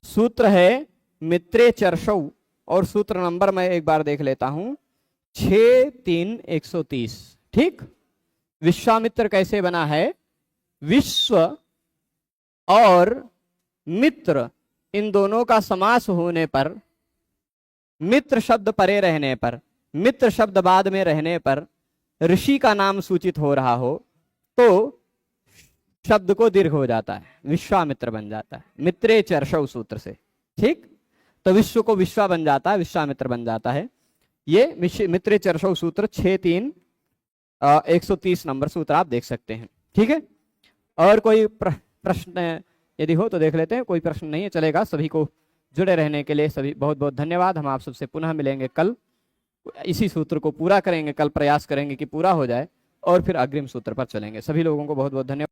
S1: सूत्र है मित्रे चर्षौ, और सूत्र नंबर मैं एक बार देख लेता हूं, 6-3-130। ठीक, विश्वामित्र कैसे बना है, विश्व और मित्र इन दोनों का समास होने पर, मित्र शब्द परे रहने पर, मित्र शब्द बाद में रहने पर, ऋषि का नाम सूचित हो रहा हो तो शब्द को दीर्घ हो जाता है, विश्वामित्र बन जाता है, मित्रे चर्षौ सूत्र से। ठीक, तो विश्व को विश्वा बन जाता है, विश्वामित्र बन जाता है। ये मित्रे चरसौ सूत्र 6-3 130 नंबर सूत्र आप देख सकते हैं। ठीक है, और कोई प्रश्न यदि हो तो देख लेते हैं। कोई प्रश्न नहीं है, चलेगा। सभी को जुड़े रहने के लिए सभी बहुत बहुत धन्यवाद। हम आप सबसे पुनः मिलेंगे कल, इसी सूत्र को पूरा करेंगे, कल प्रयास करेंगे कि पूरा हो जाए और फिर अग्रिम सूत्र पर चलेंगे। सभी लोगों को बहुत बहुत धन्यवाद।